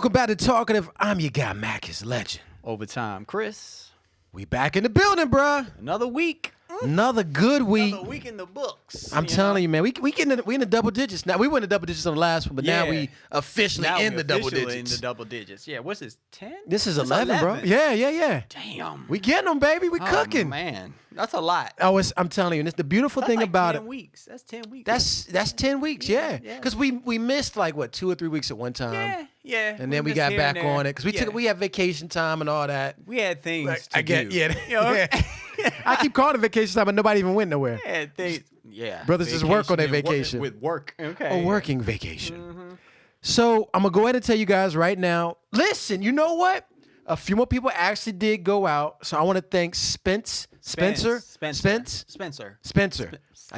Welcome back to Talkative. I'm your guy, Mac is Legend. Overtime, Chris. We back in the building, bruh. Another week. Another good week. Another week in the books. I'm telling you, man. We in the double digits now. We were in the double digits on the last one, but now we officially in the double digits. In the double digits. Yeah. What's this? 10? This is 11, bro. Yeah. Damn. We getting them, baby. We cooking. Man, that's a lot. I'm telling you, and it's the beautiful thing like about 10 it. weeks. That's 10 weeks. That's 10 weeks. Yeah. Because we missed like what 2 or 3 weeks at one time. Yeah. And then we got back on it because we had vacation time and all that. We had things to I get do. yeah. I keep calling it vacation time, but nobody even went nowhere. Brothers just work on their vacation. With work. Okay. A working vacation. So I'm going to go ahead and tell you guys right now. Listen, you know what? A few more people actually did go out. So I want to thank Spencer. I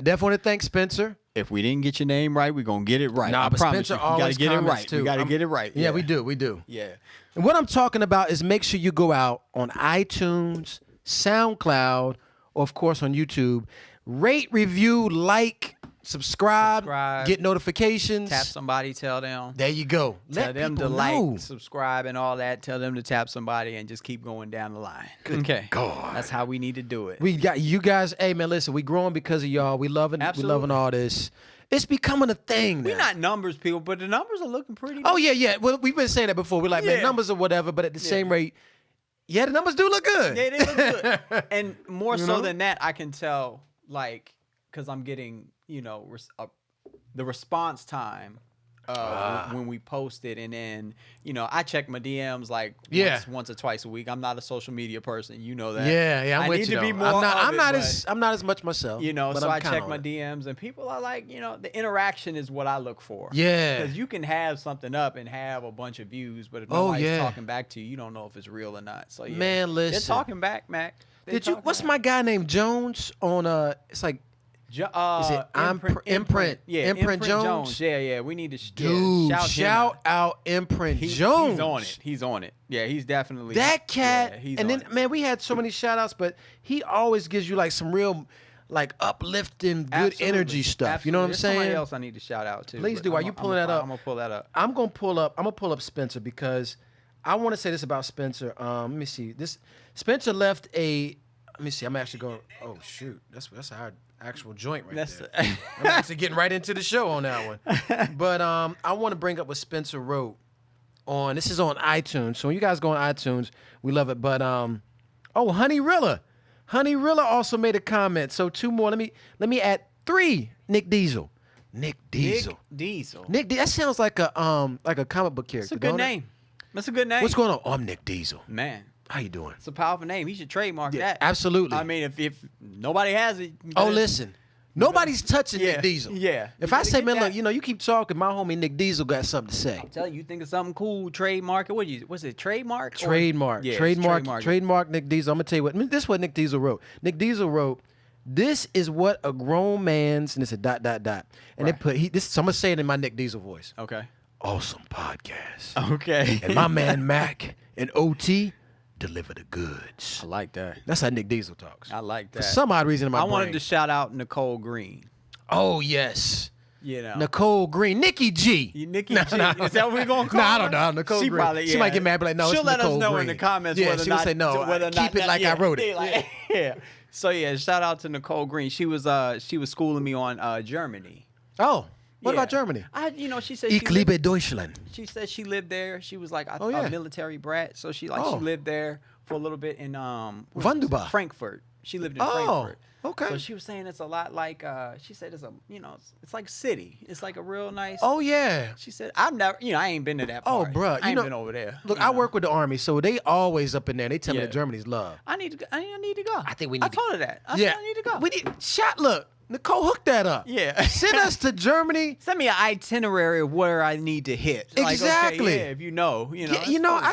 definitely want to thank Spencer. If we didn't get your name right, we're going to get it right. Nah, I but promise Spencer you. We got to get it right. too. We got to get it right. Yeah, we do. Yeah. And what I'm talking about is make sure you go out on iTunes, SoundCloud, or of course on YouTube. Rate, review, like, subscribe, get notifications. Tap somebody, tell them. There you go. Tell Let them to people know. like, subscribe, and all that. Tell them to tap somebody and just keep going down the line. Okay. God. That's how we need to do it. We got you guys. Hey man, listen, we growing because of y'all. We loving all this. It's becoming a thing now. We're not numbers people, but the numbers are looking pretty good. Oh yeah. Well, we've been saying that before. We're like, man, numbers or whatever, but at the same rate, the numbers do look good. Yeah, they look good. And more so than that, I can tell, like, because I'm getting, the response time when we post it, and then I check my DMs like once or twice a week. I'm not a social media person, you know that. Yeah, I'm I with need you. to be more. I'm not as much myself. So I check my DMs, and people are like, the interaction is what I look for. Yeah, because you can have something up and have a bunch of views, but if nobody's talking back to you, you don't know if it's real or not. So man, listen, they're talking back, Mac. What's my guy named Jones on? It's like. Is it Imprint? Yeah, Imprint Jones. Yeah. We need to shout out Imprint Jones. He's on it. Yeah, he's definitely that cat. Yeah, and then man, we had so many shout outs, but he always gives you like some real like uplifting, good energy stuff. Absolutely. You know what I'm saying? Somebody else I need to shout out to. Please do. While you pulling that up, I'm gonna pull that up. I'm gonna pull up Spencer because I want to say this about Spencer. Let me see. This Spencer left a. Let me see. I'm actually going. Oh shoot, that's our actual joint right there. I'm actually getting right into the show on that one. But I want to bring up what Spencer wrote on. This is on iTunes. So when you guys go on iTunes, we love it. But Honey Rilla also made a comment. So 2 more. Let me add 3. Nick Diesel. That sounds like a comic book character. That's a good name. That's a good name. What's going on? Oh, I'm Nick Diesel. Man. How you doing? It's a powerful name. He should trademark that. Absolutely. I mean, if nobody has it. Listen. Nobody's touching Nick Diesel. Yeah. If I say, man, look, you keep talking, my homie Nick Diesel got something to say. I'm telling you, you think of something cool, trademark it. Was it trademark? Trademark. Trademark Nick Diesel. I'm going to tell you what. This is what Nick Diesel wrote. Nick Diesel wrote, this is what a grown man's, and it's a ... And they put, so I'm going to say it in my Nick Diesel voice. Okay. Awesome podcast. Okay. And my man Mac and OT deliver the goods. I like that. That's how Nick Diesel talks. I like that. For some odd reason in my brain. I wanted to shout out Nicole Green. Oh, yes. Nicole Green. Nikki G. Nikki G. Is that what we're going to call her? I don't know. Nicole Green. Probably, she might get mad, but like, no, she'll it's let Nicole us know Green. In the comments whether or not. Say, no, keep it like I wrote it. Yeah. So, shout out to Nicole Green. She was schooling me on Germany. Oh. What about Germany? She said Ich liebe Deutschland. She said she lived there. She was like a military brat, so she lived there for a little bit in Wunderbar. Frankfurt. She lived in Frankfurt. Okay. So she was saying it's a lot like she said it's a it's like a city. It's like a real nice. Oh yeah. She said I've never I ain't been to that part. Oh bruh, I ain't been over there. Look, I work with the Army, so they always up in there. They tell me that Germany's love. I need to go. I think we need. I told her that. I said I need to go. We need Look. Nicole, hook that up. Yeah. Send us to Germany. Send me an itinerary of where I need to hit. Exactly. Like, okay, if you know.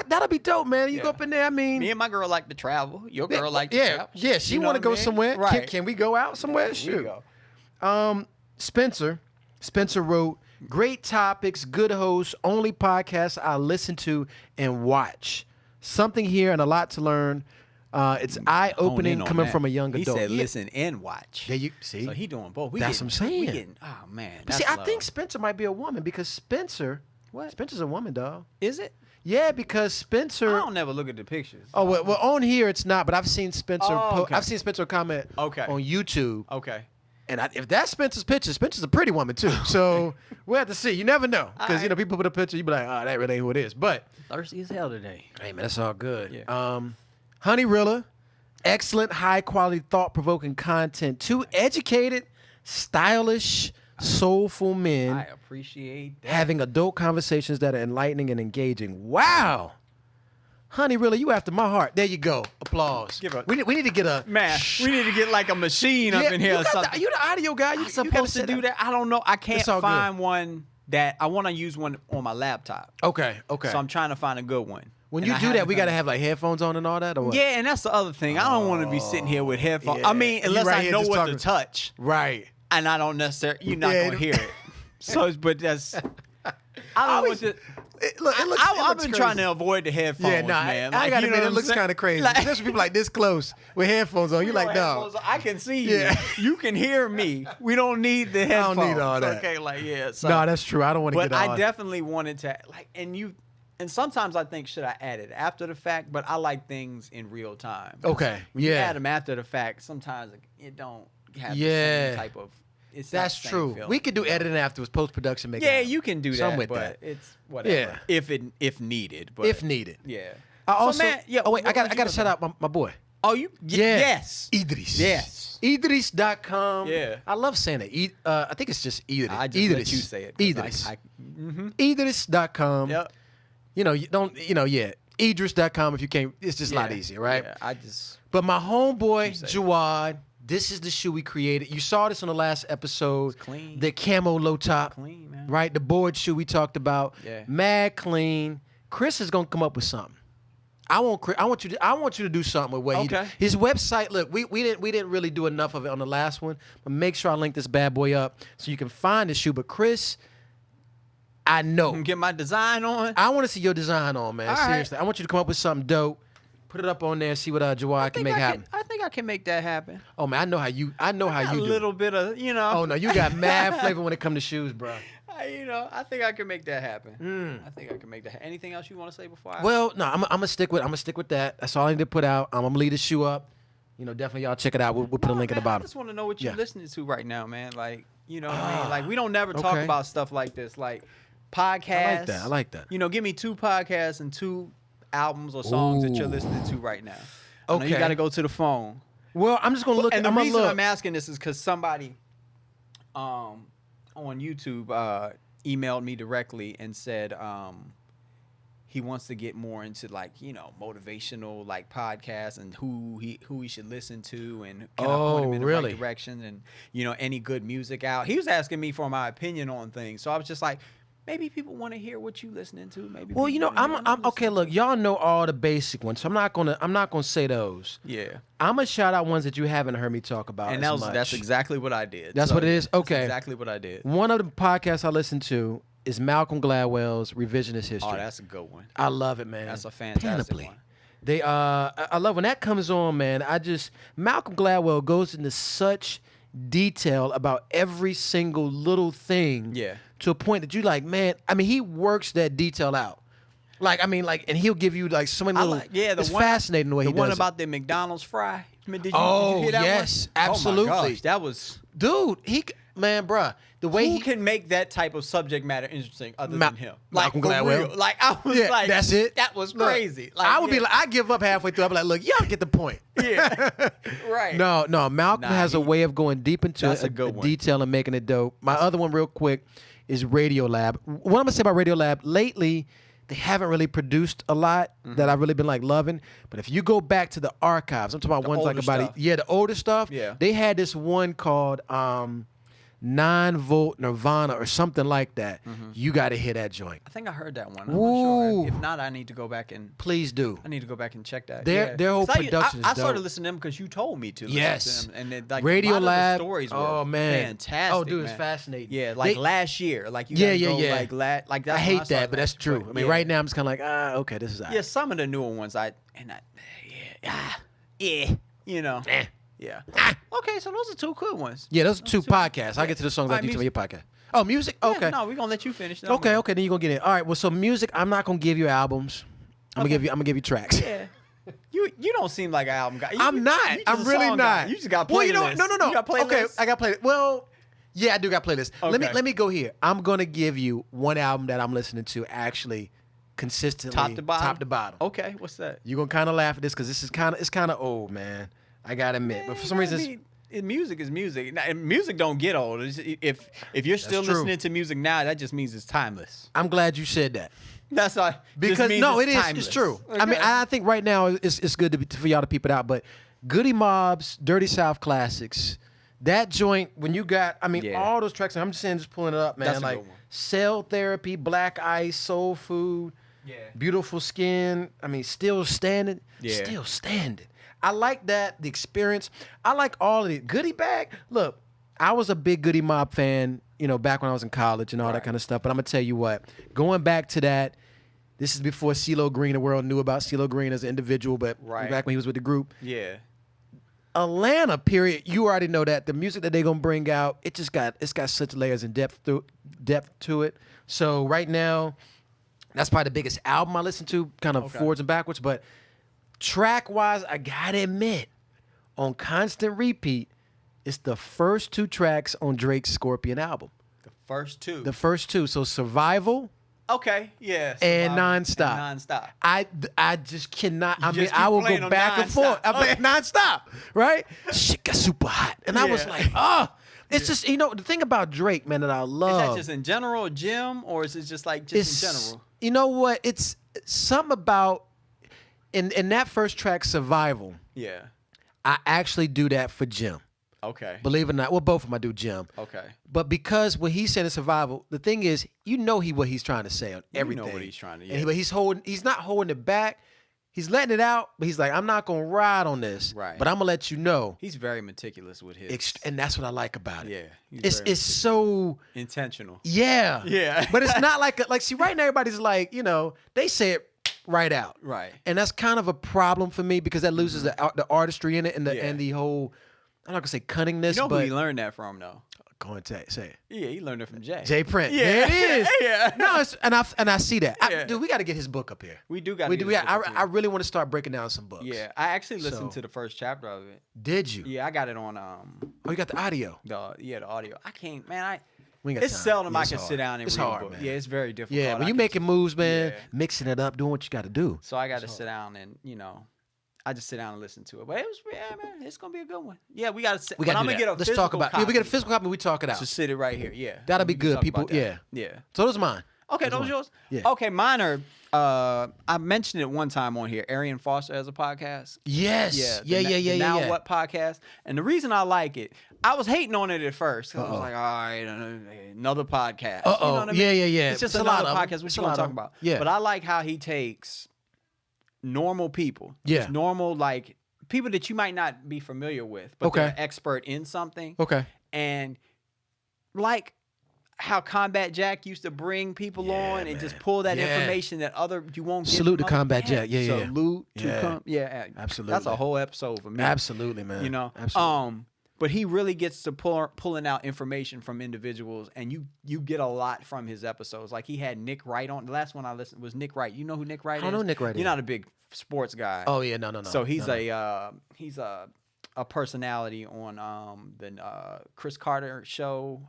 That'll be dope, man. You go up in there. I mean, me and my girl like to travel. Your girl like to travel. Yeah, she want to go somewhere. Right. Can we go out somewhere? Sure. Spencer wrote, great topics, good hosts, only podcasts I listen to and watch. Something here and a lot to learn. It's eye-opening coming from a young adult. He said listen and watch. Yeah, you see. So he doing both. That's what I'm saying. Oh, man. But see, I think Spencer might be a woman because Spencer's a woman, dog. Is it? Yeah, because Spencer. I don't never look at the pictures. Oh well, on here it's not, but I've seen Spencer. Okay. I've seen Spencer comment on YouTube. Okay. And if that's Spencer's picture, Spencer's a pretty woman too. So we'll have to see. You never know, because people put a picture, you be like, oh, that really ain't who it is. But thirsty as hell today. Hey man, that's all good. Yeah. Honey Rilla, excellent, high quality, thought provoking content. Two educated, stylish, soulful men. I appreciate that. Having adult conversations that are enlightening and engaging. Wow. Honey, really, you after my heart. There you go. Applause. We need to get a... Man, we need to get like a machine up in here or something. You the audio guy. You're supposed to do that. I don't know. I can't find one that... I want to use one on my laptop. Okay. So I'm trying to find a good one. When you do that, we got to have like headphones on and all that? Or what? Yeah, and that's the other thing. I don't want to be sitting here with headphones. Yeah. I mean, unless I know what to touch. Right. And I don't necessarily... You're not going to hear it. So, but that's... I don't know what to... I've been trying to avoid the headphones, man. I gotta admit, it looks kind of crazy. Especially people like this close with headphones on. You're like, no. I can see you. Yeah. You can hear me. We don't need the headphones. I don't need all that. Okay, like, yeah. So, no, that's true. I don't want to get all But I definitely wanted to, like, and sometimes I think, should I add it after the fact? But I like things in real time. Okay, when you add them after the fact, sometimes it don't have the same type of... That's true. We could do editing afterwards, post production. You can do that, but it's whatever. Yeah. If needed. But if needed. Yeah. I also. I got to shout out my boy. Oh, you? Yes. Idris. Yes. Idris.com. Yeah. I love saying it. I think it's just Idris. I just let you say it. Idris. Idris.com. Yep. You don't. Idris.com. If you can't, it's just a lot easier, right? Yeah. But my homeboy Jawad. This is the shoe we created. You saw this on the last episode. It's clean. The camo low top. Clean, man. Right? The board shoe we talked about. Yeah. Mad clean. Chris is gonna come up with something. I want you to do something with what he did. His website. Look, we didn't really do enough of it on the last one, but make sure I link this bad boy up so you can find the shoe. But Chris, I know. Get my design on. I want to see your design on, man. Seriously, I want you to come up with something dope. Put it up on there. See what Jawad can make happen. I think I can make that happen. Oh man, I know how you do. A little bit of, Oh no, you got mad flavor when it comes to shoes, bro. I think I can make that happen. I think I can make that. Anything else you want to say before? Well, no, I'm gonna stick with that. That's all I need to put out. I'm gonna leave the shoe up. Definitely y'all check it out. We'll put a link in the bottom. I just want to know what you're listening to right now, man. Like, what I mean? Like, we don't never talk about stuff like this, like podcasts. I like that. Give me 2 podcasts and 2 albums or songs that you're listening to right now. Okay. You got to go to the phone. Well, I'm just gonna look. And the reason I'm asking this is because somebody, on YouTube, emailed me directly and said, he wants to get more into motivational podcasts and who he should listen to and can I point him in the right direction and any good music out. He was asking me for my opinion on things, so I was just like, maybe people want to hear what you listening to. Maybe. Well, I'm okay. Look, y'all know all the basic ones, so I'm not gonna say those. Yeah. I'm gonna shout out ones that you haven't heard me talk about. And that's exactly what I did. That's what it is. Okay. That's exactly what I did. One of the podcasts I listen to is Malcolm Gladwell's Revisionist History. Oh, that's a good one. I love it, man. That's a fantastic one. I love when that comes on, man. Malcolm Gladwell goes into such detail about every single little thing. Yeah. To a point that you like, man. I mean, he works that detail out. And he'll give you so many little. It's fascinating the way he does it. The one about the McDonald's fry. Did you hear that yes, one? absolutely. Oh my gosh, that was. Dude, bruh. The way Who can make that type of subject matter interesting other than him? Malcolm Gladwell. Real. I was that's it. That was crazy. I would be I give up halfway through. I'd be like, look, y'all get the point. Yeah. Right. No, Malcolm has a way of going deep into detail and making it dope. My other one, real quick, is Radiolab. What I'm gonna say about Radiolab, lately, they haven't really produced a lot that I've really been loving. But if you go back to the archives, I'm talking about ones the older stuff. Yeah. They had this one called 9-volt Nirvana or something like that. You got to hear that joint. I think I heard that one. I'm not sure. If not, I need to go back and please do. I need to go back and check that. Their whole production is dope. I started listening to them because you told me to. Yes. To them. And Radiolab. The stories were fantastic. Oh, dude, it's fascinating. Yeah, last year, you yeah. I hate that, but that's true. I mean, right now I'm just kind of okay, this is. Yeah, some of the newer ones, Yeah. Okay, so those are two good ones. Yeah, those are two podcasts. I'll get to the songs after you tell me your podcast. Oh, music? Okay. Yeah, no, we're gonna let you finish. Okay, then you're gonna get it. All right, well, so music, I'm not gonna give you albums. I'm gonna give you tracks. Yeah. You don't seem like an album guy. I'm not. I'm really not. Guy. You just got playlists. Well, you know what? No. You got playlists? Okay, I got playlists. Well, yeah, I do got playlists. Okay. Let me go here. I'm gonna give you one album that I'm listening to actually consistently, top to bottom. Okay, what's that? You're gonna kind of laugh at this because it's kind of old, man. I gotta admit, but for some reason, music is music. Now, music don't get old. If you're still listening to music now, that just means it's timeless. I'm glad you said that. That's all. Because no, it is. Timeless. It's true. Okay. I mean, I think right now it's good for y'all to peep it out. But Goody Mob's Dirty South Classics, that joint when you got, all those tracks. I'm just saying, just pulling it up, man. That's like Cell Therapy, Black Ice, Soul Food, Beautiful Skin. I mean, Still Standing. Yeah. Still Standing. I like that, the experience. I like all of it. Goody Bag. Look, I was a big Goody Mob fan, back when I was in college and all that kind of stuff. But I'm going to tell you what, going back to that, this is before CeeLo Green, the world knew about CeeLo Green as an individual, but back when he was with the group. Yeah. Atlanta, period, you already know that. The music that they're going to bring out, it's got such layers and depth to it. So right now, that's probably the biggest album I listen to, kind of forwards and backwards. But track-wise, I got to admit, on constant repeat, it's the first two tracks on Drake's Scorpion album. The first two? The first two. So Survival. Okay, yeah. And Nonstop. I just cannot. I will go back and forth. I play Nonstop, right? Shit got super hot. And I was like, it's just, the thing about Drake, man, that I love. Is that just in general, Jim, or is it just in general? You know what? It's something about, in that first track, Survival. Yeah. I actually do that for Jim. Okay. Believe it or not. Well, both of them I do Jim. Okay. But because when he said in Survival, the thing is, what he's trying to say on everything. You know what he's trying to say. Yeah. But he's not holding it back. He's letting it out, but he's like, I'm not going to ride on this. Right. But I'm going to let you know. He's very meticulous with his. And that's what I like about it. Yeah. It's so intentional. Yeah. Yeah. But it's not see, right now everybody's like, they say it right out. Right. And that's kind of a problem for me because that loses the artistry in it and the whole, I'm not gonna say cunningness, but who he learned that from though. Go and say it. Yeah, he learned it from Jay. Jay Prince. Yeah, there it is. Yeah. No, and I see that. Dude, we got to get his book up here. We do got. I really want to start breaking down some books. Yeah, I actually listened to the first chapter of it. Did you? Yeah, I got it on. Oh, you got the audio. The audio. I can't, man. It's seldom I can sit down and read a book. Man. Yeah, it's very difficult. Yeah, when you making moves, man, mixing it up, doing what you got to do. So I got to sit down and I just sit down and listen to it. But man, it's gonna be a good one. Yeah, we gotta sit. I'm gonna get a Let's talk about copy. Yeah, we get a physical copy, we talk it out. Just sit it right here. Yeah. That'll be good, people. Yeah. So those are mine. Okay, those yours? Yeah. Okay, mine are I mentioned it one time on here. Arian Foster has a podcast. Yes. Yeah. Now What podcast? And the reason I like it, I was hating on it at first. I was like, all right, another podcast. You know what I mean? Yeah. It's just another podcast. What you want to talk about? Yeah. But I like how he takes normal people. Yeah. Just normal, people that you might not be familiar with, but they're an expert in something. Okay. And how Combat Jack used to bring people on and just pull that information that you won't get. Salute to Combat Jack. Yeah. Salute to absolutely. That's a whole episode for me. Absolutely, man. Absolutely. But he really gets to pulling out information from individuals, and you get a lot from his episodes. Like he had Nick Wright on. The last one I listened was Nick Wright. You know who Nick Wright is? I don't know Nick Wright. You're not a big sports guy. Oh yeah, no. So he's a personality on the Chris Carter show.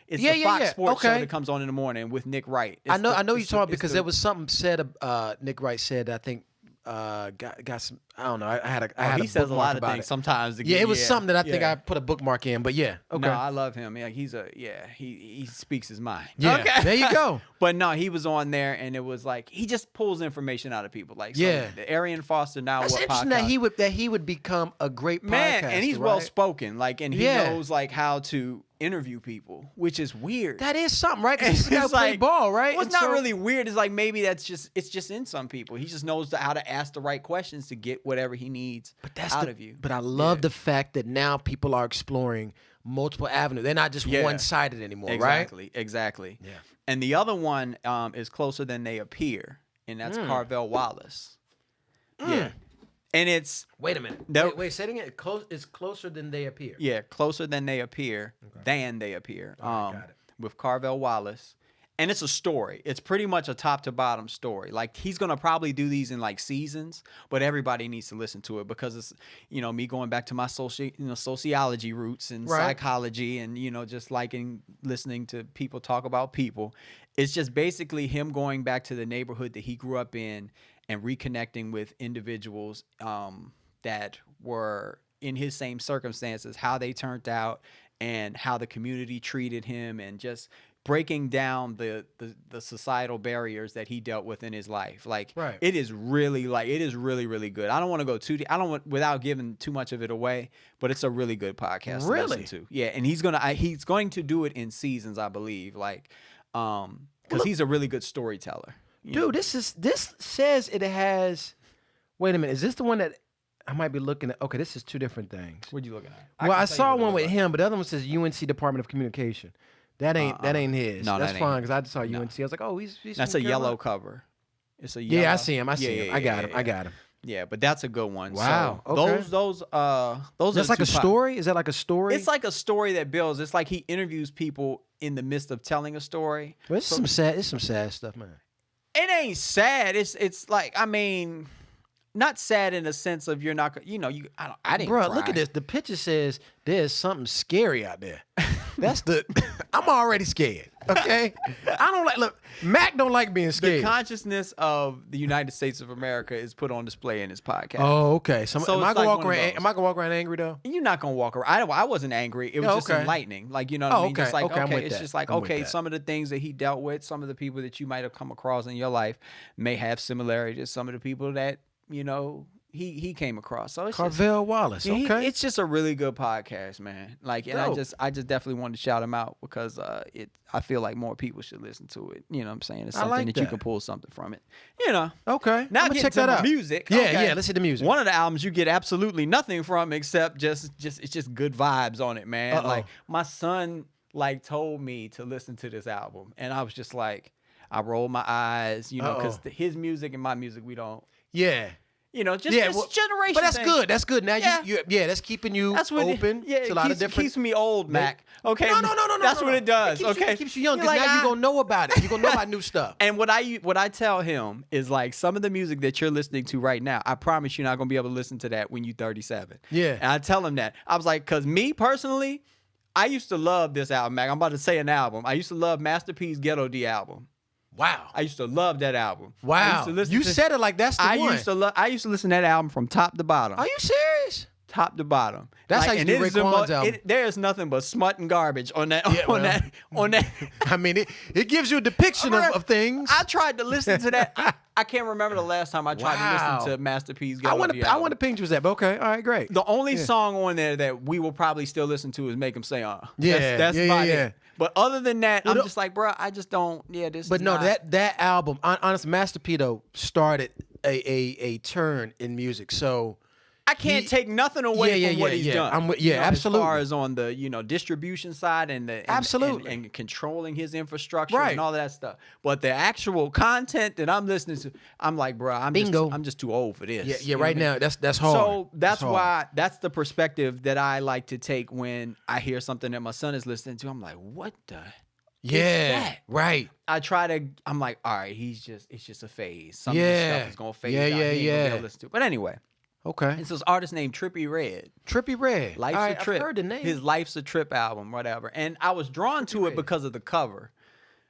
It's the Fox Sports show that comes on in the morning with Nick Wright. I know you're talking because there was something said. Nick Wright said, I think. Got some. I don't know. I had he says a lot of things sometimes. It was something that I think I put a bookmark in. But yeah, okay. No, I love him. Yeah, he speaks his mind. Yeah, okay. There you go. But no, he was on there, and it was like he just pulls information out of people. The Arian Foster Now What podcast. That he would become a great man, and he's well spoken. And he knows how to interview people, which is weird. That is something, right? Because he's got to play ball, right? Well, it's not really weird. It's maybe it's just in some people. He just knows how to ask the right questions to get whatever he needs out of you. But I love the fact that now people are exploring multiple avenues. They're not just one-sided anymore, right? Exactly. Yeah. And the other one is Closer Than They Appear, and that's Carvel Wallace. Yeah. And it's wait a minute. Wait, say it again. It's closer than they appear. Yeah, closer than they appear. Okay. Than they appear. All right, got it. With Carvel Wallace. And it's a story. It's pretty much a top to bottom story. Like, he's going to probably do these in like seasons, but everybody needs to listen to it because it's, me going back to my sociology roots and psychology and, just listening to people talk about people. It's just basically him going back to the neighborhood that he grew up in and reconnecting with individuals that were in his same circumstances, how they turned out and how the community treated him, and just breaking down the societal barriers that he dealt with in his life. Like, it is really really good. I don't want to go too deep. I don't want, without giving too much of it away, but it's a really good podcast to listen to. Yeah, and he's going to do it in seasons, I believe. Like, because he's a really good storyteller. Dude, this says it has. Wait a minute, is this the one that I might be looking at? Okay, this is two different things. What are you looking at? Well, I saw one with him, but the other one says UNC Department of Communication. That ain't his. No, that's fine because I just saw UNC. I was like, oh, he's that's a yellow cover. It's a yellow. Yeah, I see him. I see him. I got him. Yeah, but that's a good one. Wow. So okay. Those. That's like a story. Is that like a story? It's like a story that builds. It's like he interviews people in the midst of telling a story. Well, it's some sad stuff, man. It ain't sad. It's like, I mean, not sad in the sense of you're not, I didn't. Bro, cry. look at this. The picture says there's something scary out there. That's I'm already scared. Okay, I don't like. Look, Mac don't like being scared. The consciousness of the United States of America is put on display in his podcast. Oh, okay. So am I gonna walk around? Am I gonna walk around angry though? You're not gonna walk around. I wasn't angry. It was just enlightening. Like, you know what I mean? Okay. Just like, okay, it's just like, okay, some of the things that he dealt with, some of the people that you might have come across in your life may have similarities to some of the people that he came across. So it's Carvel Wallace. Okay, it's just a really good podcast, man. Like, and I just definitely wanted to shout him out because I feel like more people should listen to it. You know what I'm saying? It's something that you can pull something from it. Okay. Now get to the music. Yeah, yeah. Let's hit the music. One of the albums you get absolutely nothing from except just it's just good vibes on it, man. Like, my son told me to listen to this album, and I was just like, I rolled my eyes, because his music and my music, we don't. Yeah. Just generation. But that's thing. good. That's good. Now that's keeping you open to a lot of different. Keeps me old, Mac. Okay. No. That's what it does. It keeps you young because now you're gonna know about it. You're gonna know about new stuff. And what I tell him is, like, some of the music that you're listening to right now, I promise you're not gonna be able to listen to that when you're 37. Yeah. And I tell him that. I was like, because me personally, I used to love this album, Mac. I'm about to say an album. I used to love Master P's Ghetto D album. Wow. I used to love that album. Wow. You said it like that's the one. I used to listen to that album from top to bottom. Are you serious? Top to bottom. That's how you do Raekwon's album. There is nothing but smut and garbage on that. On that. I mean, it gives you a depiction of things. I tried to listen to that. I can't remember the last time I tried to listen to Master P's Ghetto D album. I want to picture was that, but okay. All right, great. The only song on there that we will probably still listen to is Make 'Em Say Yeah. That's about it. But other than that, I'm just like, bro, I just don't. Yeah, this. But no, that album, honestly, Master P though started a turn in music. So I can't take nothing away from what he's done. Absolutely. As far as on the distribution side and absolutely and controlling his infrastructure and all that stuff. But the actual content that I'm listening to, I'm like, bro, I'm just too old for this. Yeah. Right now, that's hard. So that's why that's the perspective that I like to take when I hear something that my son is listening to. I'm like, what the? Right. I'm like, all right, it's just a phase. Some of this stuff is gonna fade out. He ain't gonna be able to listen to it. But anyway. Okay. It's this artist named Trippie Redd. Trippie Redd. Life's a Trip. I've heard the name. His Life's a Trip album, whatever. And I was drawn to it because of the cover.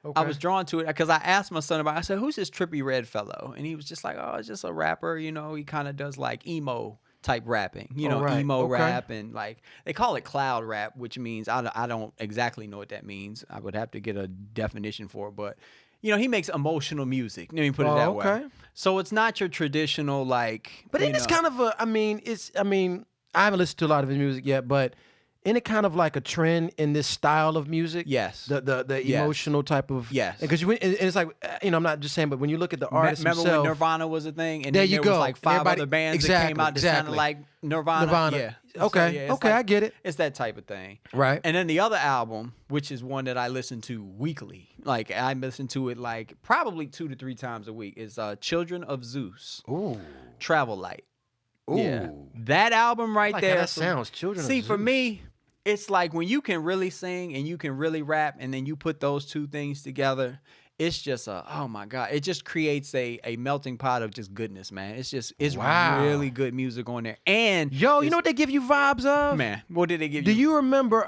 Okay. I was drawn to it because I asked my son about it. I said, who's this Trippie Redd fellow? And he was just like, oh, it's just a rapper. He kind of does like emo type rapping, emo rap. And like, they call it cloud rap, which means I don't exactly know what that means. I would have to get a definition for it. But he makes emotional music. Let me put it that way. So it's not your traditional But it's kind of I haven't listened to a lot of his music yet, but isn't it kind of like a trend in this style of music? Yes. The emotional type of Because it's like I'm not just saying, but when you look at the artist remember when Nirvana was a thing, and there then you there go. was like five other bands that came out that sounded like Nirvana. Yeah. Okay. So, I get it. It's that type of thing. Right. And then the other album, which is one that I listen to weekly, like I listen to it like probably 2 to 3 times a week, is Children of Zeus. Ooh. Travel Light. Ooh. Yeah. That album right like there. How that sounds. Children See, of for Zeus. me, it's like when you can really sing and you can really rap, and then you put those two things together. It's just oh my God. It just creates a melting pot of just goodness, man. It's Wow. really good music on there. And Yo, you know what they give you vibes of? man, what did they give Do you? you remember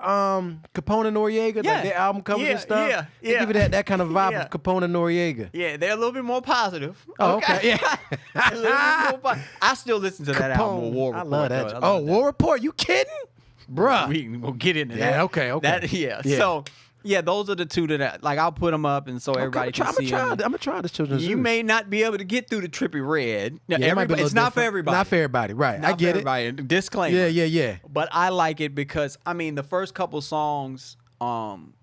Capone and Noriega? Yeah. Like their album covers and stuff? Yeah. They give you that kind of vibe Yeah. of Capone and Noriega. Yeah, they're a little bit more positive. Oh, okay. Yeah. A little bit more I still listen to that album, War Report. I love that. though. I Oh, love that. War Report? You kidding? Bruh. We'll get into Yeah, that. okay. That, yeah. So, yeah, those are the two that, like, I'll put them up and so everybody can see them. I'm going to try this Children's You Zeus. may not be able to get through the Trippie Red. Now, Yeah, it might be a it's little not for different. everybody. Not for everybody, right. Not I get for it. everybody. Disclaimer. Yeah. But I like it because, I mean, the first couple songs,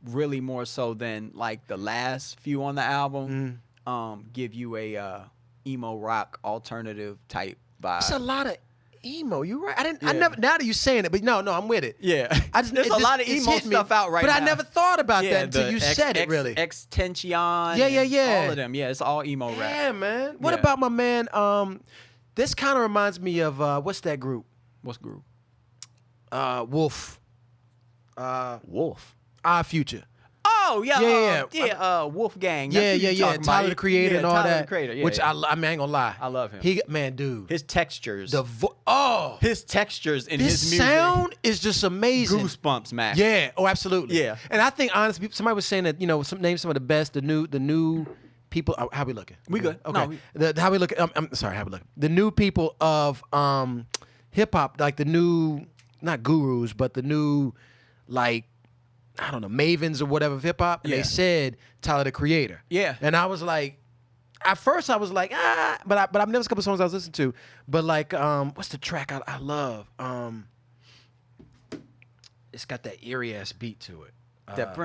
really more so than, like, the last few on the album, give you a emo rock alternative type vibe. It's a lot of emo. You right. I Yeah. never. Now that you're saying it, but no, I'm with it. Yeah. There's There's a lot of emo stuff out right but now. I never thought about Yeah, that until the you said it. Really. Extension. Yeah. All of them. Yeah, it's all emo rap. Yeah, man. What Yeah. about my man? This kind of reminds me of what's that group? What's group? Wolf. Wolf. Our Future. Oh yeah. Wolfgang. That's who you talking Tyler about. the Creator Yeah, and all Tyler that. The Creator. Yeah, which yeah. I mean, I ain't gonna lie. I love him. Man, dude. His textures. His His textures in his his music. sound is just amazing. Goosebumps, man. Yeah. Oh, absolutely. Yeah. And I think honestly, somebody was saying that name some of the best, the new people. How we looking? We good. Okay. No, How we looking? I'm sorry. How we looking? The new people of hip hop, like the new, not gurus, but the new, like, I don't know, mavens or whatever of hip hop. And Yeah. they said Tyler the Creator. Yeah. And I was like, at first I was like, but I've never a couple songs I was listening to. But like, what's the track I love? It's got that eerie ass beat to it. Yeah.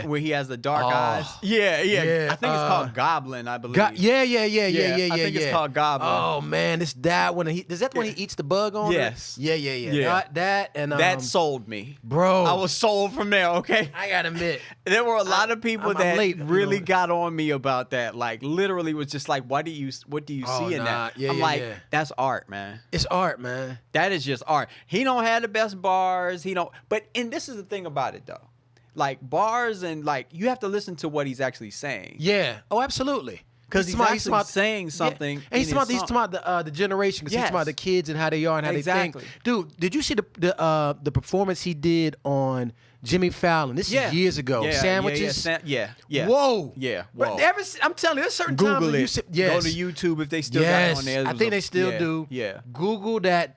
Where he has the dark Oh. eyes. Yeah. Yeah, I think it's called Goblin, I believe. Yeah. I think it's called Goblin. Oh man, it's that when is that when he eats the bug on? Yes. Her? Yeah. Yeah. That and That sold me. bro. I was sold from there, okay? I gotta admit. There were a lot of people I'm that late, really got on me about that. Like, literally was just like, what do you see in that? Yeah, I'm yeah, like, yeah. that's art, man. It's art, man. That is just art. He don't have the best bars. And this is the thing about it, though. Like, bars and, like, you have to listen to what he's actually saying. Yeah. Oh, absolutely. Because he's actually saying something. Yeah. And he's talking about the generation. Because he's talking about the kids and how they are and how they think. Dude, did you see the performance he did on Jimmy Fallon? This is years ago. Sandwiches. Yeah. Whoa. Yeah. Whoa. I'm telling you, there's certain times Google when it. you sit, yes. Go to YouTube if they still got it on there. I think they still do. Yeah. Google that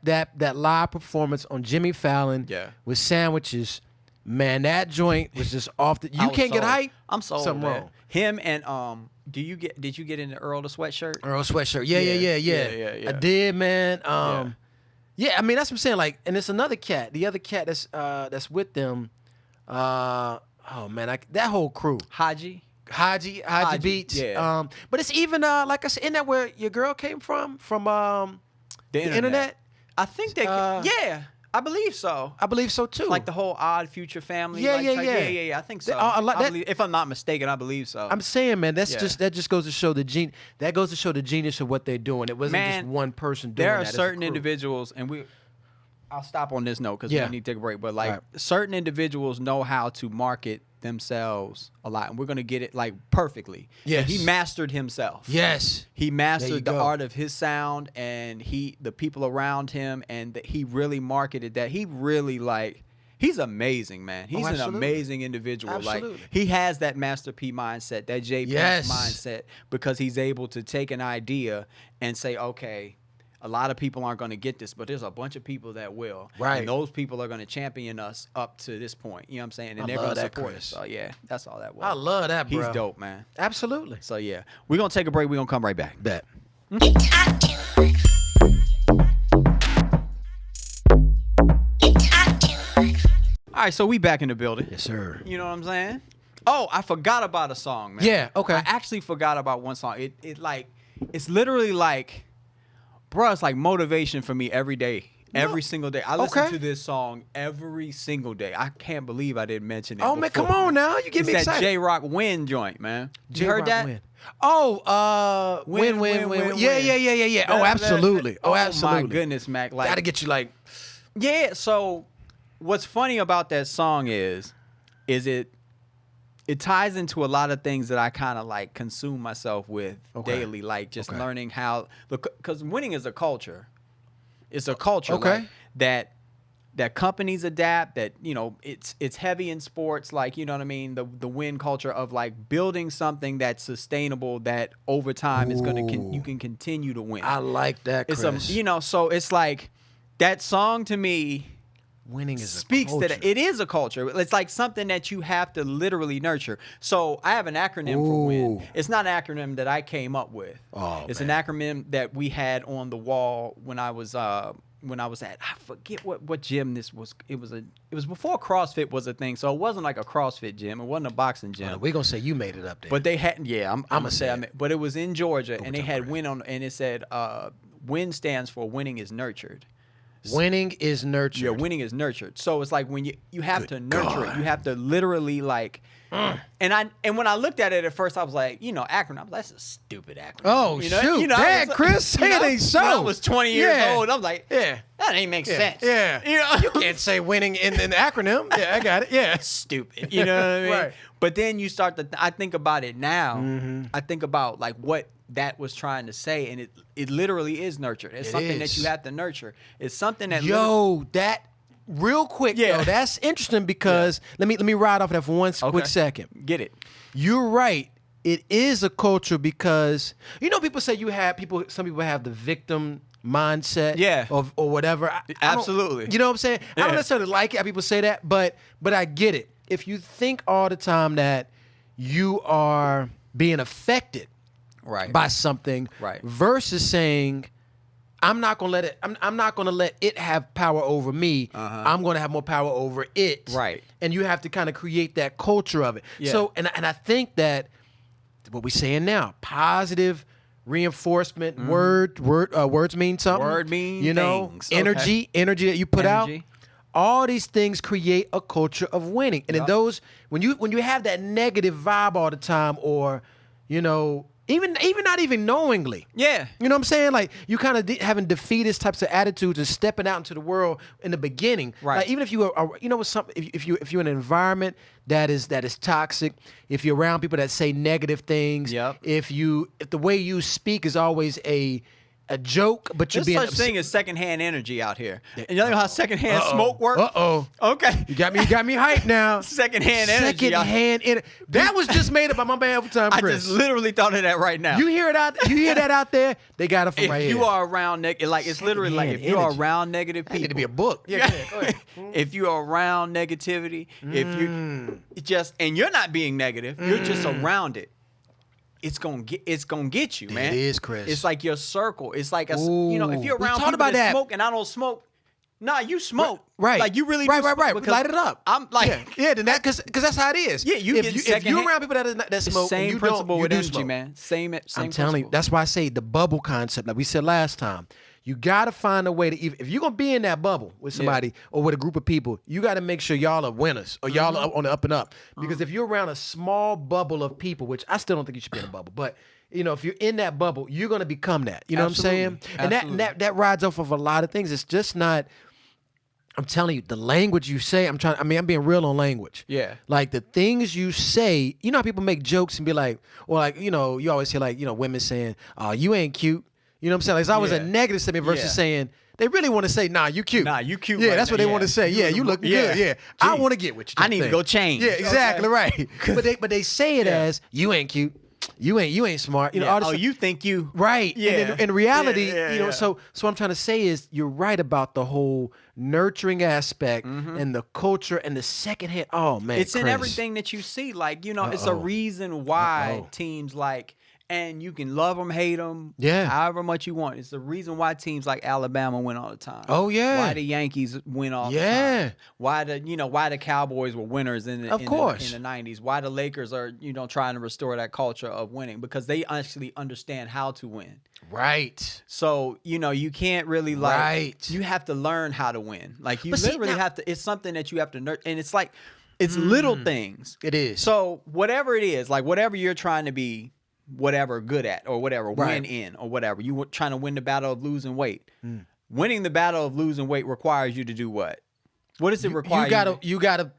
live performance on Jimmy Fallon with Sandwiches. Man, that joint was just off the. You can't get hype. I'm sold. Something man. wrong. Him and did you get into Earl the Sweatshirt? Earl Sweatshirt. Yeah. I did, man. Yeah, I mean that's what I'm saying. Like, and it's another cat. The other cat that's with them. Oh man, that whole crew. Haji Beats. Yeah. But it's even like I said, isn't that where your girl came from? From the internet? I think they. Yeah. I believe so. I believe so too. Like the whole Odd Future Family. Yeah. I think so. If I'm not mistaken, I believe so. I'm saying, man, that just goes to show the genius of what they're doing. It wasn't just one person doing that. There are certain individuals, and I'll stop on this note because we need to take a break. But like certain individuals know how to market themselves a lot, and we're gonna get it like perfectly. Yes. And he mastered himself. Yes. He mastered the art of his sound, and the people around him, and he really marketed that. He really he's amazing, man. He's an amazing individual. Absolutely. Like he has that Master P mindset, that J Prince mindset, because he's able to take an idea and say, okay, a lot of people aren't going to get this, but there's a bunch of people that will. Right. And those people are going to champion us up to this point. You know what I'm saying? And they're going to support us. So, yeah, that's all that was. I love that, bro. He's dope, man. Absolutely. So, yeah. We're going to take a break. We're going to come right back. Bet. All right, so we back in the building. Yes, sir. You know what I'm saying? Oh, I forgot about a song, man. Yeah, okay. I actually forgot about one song. It's literally like, bro, it's like motivation for me every day. Every single day. I listen to this song every single day. I can't believe I didn't mention it. Oh, man, come on now. You get me excited. It's that J-Rock Win joint, man. You heard that? Win. Oh, win. Yeah. Oh, absolutely. Oh, absolutely. Oh, my goodness, Mac. Like, gotta get you like. Yeah, so what's funny about that song is it ties into a lot of things that I kind of like consume myself with daily, like just learning how, because winning is a culture. It's a culture like, that companies adapt, that, you know, it's heavy in sports, like, you know what I mean, the win culture of like building something that's sustainable, that over time is going to you can continue to win. I like that, Chris. It's you know, so it's like that song to me winning is speaks a culture. That it is a culture. It's like something that you have to literally nurture. So I have an acronym for WIN. It's not an acronym that I came up with. It's an acronym that we had on the wall when I was at, I forget what gym this was. It was before CrossFit was a thing. So it wasn't like a CrossFit gym. It wasn't a boxing gym. We're gonna say you made it up there. But they had, I'm gonna say but it was in Georgia, and they had WIN on, and it said WIN stands for winning is nurtured. Winning is nurtured. Yeah, winning is nurtured. So it's like when you have to nurture it. You have to literally like. And when I looked at it at first, I was like, you know, acronym. That's a stupid acronym. Oh, you know? shoot, you know, Dad, Chris, say it ain't so. When I was 20 years old, I'm like, that ain't make sense. Yeah, you know, you can't say winning in the acronym. Yeah, I got it. Yeah, stupid. You know what I mean? Right. But then you start to. I think about it now. I think about like what that was trying to say, and it literally is nurtured. It's something that you have to nurture. It's something that that real quick though, that's interesting because let me ride off that for one quick second. Get it. You're right. It is a culture because you know people say some people have the victim mindset or whatever. Absolutely. You know what I'm saying? I don't necessarily like it how people say that, but I get it. If you think all the time that you are being affected by something versus saying, I'm not gonna let it. I'm not gonna let it have power over me. I'm gonna have more power over it. Right. And you have to kind of create that culture of it. Yeah. So and I think that what we're saying now, positive reinforcement. Words mean something. Word mean things. Energy that you put out. All these things create a culture of winning. And in those, when you have that negative vibe all the time, or you know. Even not even knowingly. Yeah. You know what I'm saying? Like, you kind of having defeatist types of attitudes and stepping out into the world in the beginning. Right. Like, even if you are, you know, if you're in an environment that is toxic, if you're around people that say negative things, if the way you speak is always a joke, but you're being such thing as secondhand energy out here. And you know how secondhand smoke works? Okay. You got me hyped now. Secondhand energy. That was just made up by my man Overtime Chris. I just literally thought of that right now. You hear that out there? They got it from right here. If you are around it's literally like if you are around negative people. That need to be a book. Yeah, go ahead. If you are around negativity, if you and you're not being negative, you're just around it. It's gonna get you, man. It is, Chris. It's like your circle. It's like you know, if you're around people that smoke and I don't smoke, nah, you smoke. Right. Like you really right. Light it up. I'm like then that because that's how it is. Yeah, if you're around people that smoke, same and you principle don't, with you energy, smoke. man. Same. I'm telling you, that's why I say the bubble concept. Like we said last time. You got to find a way to, if you're going to be in that bubble with somebody or with a group of people, you got to make sure y'all are winners or y'all are on the up and up. Because if you're around a small bubble of people, which I still don't think you should be in a bubble, but you know, if you're in that bubble, you're going to become that. You know what I'm saying? And that rides off of a lot of things. It's just not, I'm telling you, the language you say, I'm being real on language. Yeah. Like the things you say, you know how people make jokes and be like, or like, you know, you always hear like, you know, women saying, you ain't cute. You know what I'm saying? Like, it's always a negative statement versus saying, they really want to say, nah, you cute. Nah, you cute. Yeah, right that's what they want to say. Yeah, you look good. Yeah. I want to get with you. I need to go change. Yeah, exactly right. But they say it as, you ain't cute. You ain't smart. You know, all this you think you right. Yeah. And in reality, you know, so what I'm trying to say is you're right about the whole nurturing aspect and the culture and the secondhand. Oh man. It's in everything that you see. Like, you know, it's a reason why teams like, And you can love them, hate them, however much you want. It's the reason why teams like Alabama win all the time. Oh yeah. Why the Yankees win all the time. Why the Cowboys were winners in the 90s. Why the Lakers are trying to restore that culture of winning, because they actually understand how to win. Right. So you can't really you have to learn how to win. Like you have to. It's something that you have to nurture, and it's like it's little things. It is. So whatever it is, like whatever you're trying to be. Whatever good at or whatever win in or whatever you were trying to win the battle of losing weight. Winning the battle of losing weight requires you to do what does it require? You gotta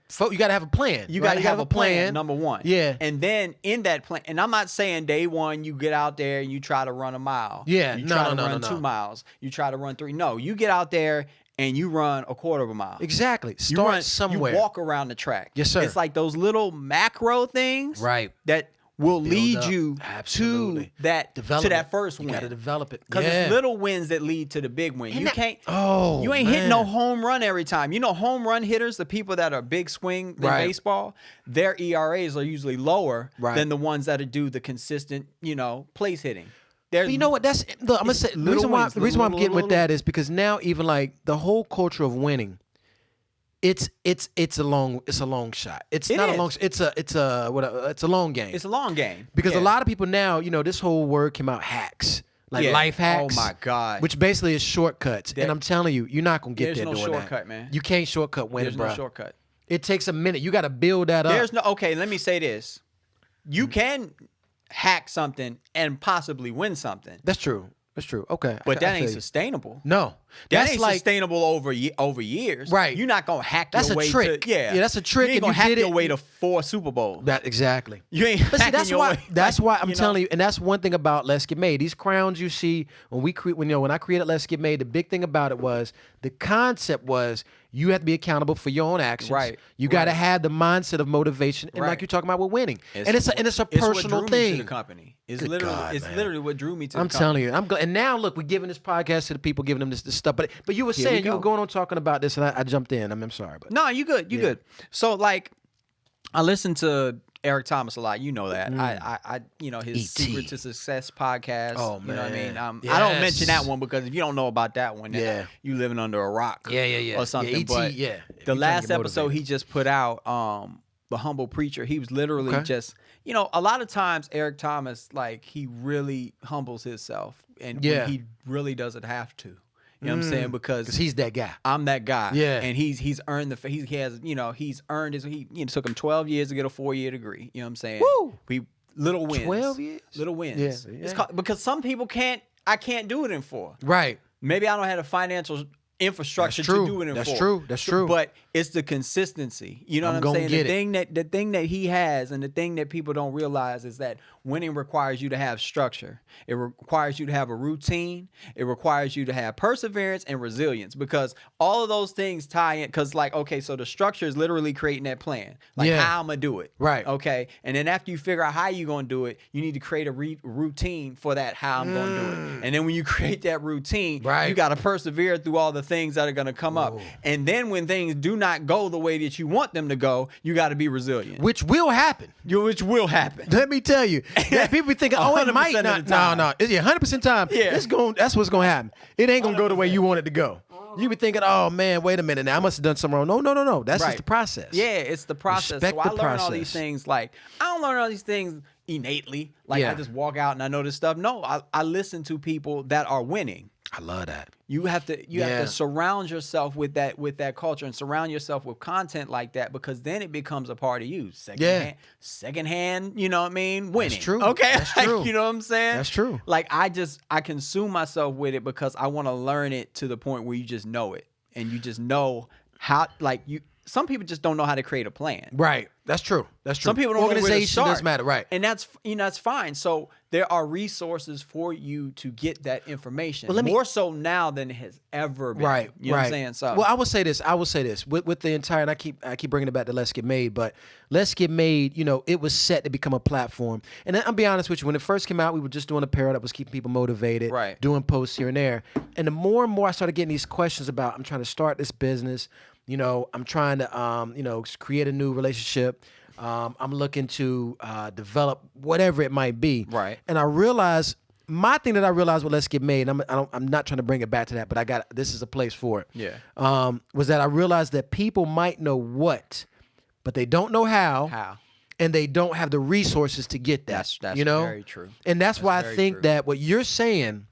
have a plan. You gotta have a plan, number one. Yeah. And then in that plan, and I'm not saying day one you get out there and you try to run a mile. Yeah. You try to run 2 miles. You try to run 3. No, you get out there and you run a quarter of a mile. Exactly. Start somewhere. You walk around the track. Yes, sir. It's like those little macro things that will lead you to that first win. You gotta develop it. Because it's little wins that lead to the big win. You ain't hitting no home run every time. Home run hitters, the people that are big swing in baseball, their ERAs are usually lower than the ones that do the consistent, place hitting. But you know what? I'm gonna say the reason why I'm getting with that is because now even like the whole culture of winning. It's a long shot. It's a long game. It's a long game. Because a lot of people now, this whole word came out, hacks. Like life hacks. Oh my God. Which basically is shortcuts. And I'm telling you, you're not gonna get there doing that. There's no shortcut, man. You can't shortcut winning, bro. There's no shortcut. It takes a minute. You gotta build that up. Okay, let me say this. You can hack something and possibly win something. That's true. That's true. Okay. But that ain't sustainable. No. That ain't sustainable over years. Right. You're not going to hack your way to... Yeah, that's a trick. You ain't going to hack your way to 4 Super Bowls. Exactly. You ain't hacking your way. That's why I'm telling you, and that's one thing about Let's Get Made. These crowns you see, when I created Let's Get Made, the big thing about it was, the concept was, you have to be accountable for your own actions. Right. You got to have the mindset of motivation, and like you're talking about with winning. It's a personal thing. Me to the company. It's literally what drew me to the company. I'm telling you. And now look, we're giving this podcast to the people, giving them this stuff. But you were saying you were going on talking about this, and I jumped in. I'm sorry, but no, you good. You good. So like, I listen to Eric Thomas a lot. You know that. I his Secret to Success podcast. Oh man. You know what I mean? I don't mention that one because if you don't know about that one, then you living under a rock. Or something. But the last episode he just put out, The Humble Preacher, he was literally just, a lot of times Eric Thomas, like, he really humbles himself, and when he really doesn't have to. You know what I'm saying? Because he's that guy. I'm that guy. Yeah. And he's earned he's earned his, it took him 12 years to get a 4-year degree. You know what I'm saying? Woo! Little wins. 12 years? Little wins. Yeah. It's because some people I can't do it in 4. Right. Maybe I don't have the financial infrastructure to do it in 4. That's true. But it's the consistency. You know what I'm saying? The thing that he has, and the thing that people don't realize, is that winning requires you to have structure. It requires you to have a routine. It requires you to have perseverance and resilience, because all of those things tie in. Because so the structure is literally creating that plan, how I'm gonna do it. Right. Okay. And then after you figure out how you're gonna do it, you need to create a routine for that, how I'm gonna do it. And then when you create that routine, you got to persevere through all the things that are gonna come up. And then when things do not go the way that you want them to go, you got to be resilient. Which will happen. Let me tell you. People be thinking, it might not. No. It's 100% time. Yeah. That's what's going to happen. It ain't going to go the way you want it to go. You be thinking, oh man, wait a minute now, I must have done something wrong. No. That's just the process. Yeah, it's the process. Respect I learn all these things. Like, I don't learn all these things innately. Like, I just walk out and I know this stuff. No, I listen to people that are winning. I love that. You have to surround yourself with that culture, and surround yourself with content like that, because then it becomes a part of you. Secondhand, you know what I mean? Winning. That's true. Okay. That's true. You know what I'm saying? That's true. Like, I consume myself with it because I want to learn it to the point where you just know it, and you just know how, some people just don't know how to create a plan. Right. That's true. Some people don't know where to start. Does matter, right? And that's fine. So there are resources for you to get that information. More so now than it has ever been. Right. You know what I'm saying? So, well, I will say this. With the entire, and I keep bringing it back to Let's Get Made, but Let's Get Made, it was set to become a platform. And I'll be honest with you, when it first came out, we were just doing apparel that was keeping people motivated, doing posts here and there. And the more and more I started getting these questions about, I'm trying to start this business. I'm trying to, create a new relationship. I'm looking to develop whatever it might be. Right. And I realized my thing that I realized with Let's Get Made, and I'm not trying to bring it back to that, but this is a place for it. Yeah. Was that I realized that people might know what, but they don't know how. And they don't have the resources to get that. That's you know? very true. And that's why I think that what you're saying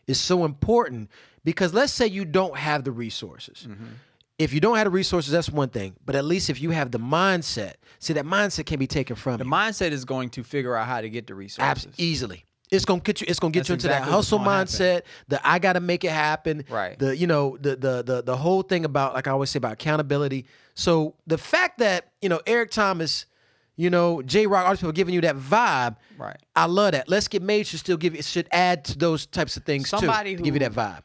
is so important, because let's say you don't have the resources. Mm-hmm. If you don't have the resources, that's one thing. But at least if you have the mindset, see, that mindset can be taken from you. The mindset is going to figure out how to get the resources. Easily. It's gonna get you. It's gonna get you into that hustle mindset. I gotta make it happen. Right. The whole thing about, like I always say, about accountability. So the fact that Eric Thomas, J Rock, all these people giving you that vibe. Right. I love that. Let's Get Made should add to those types of things too, to give you that vibe.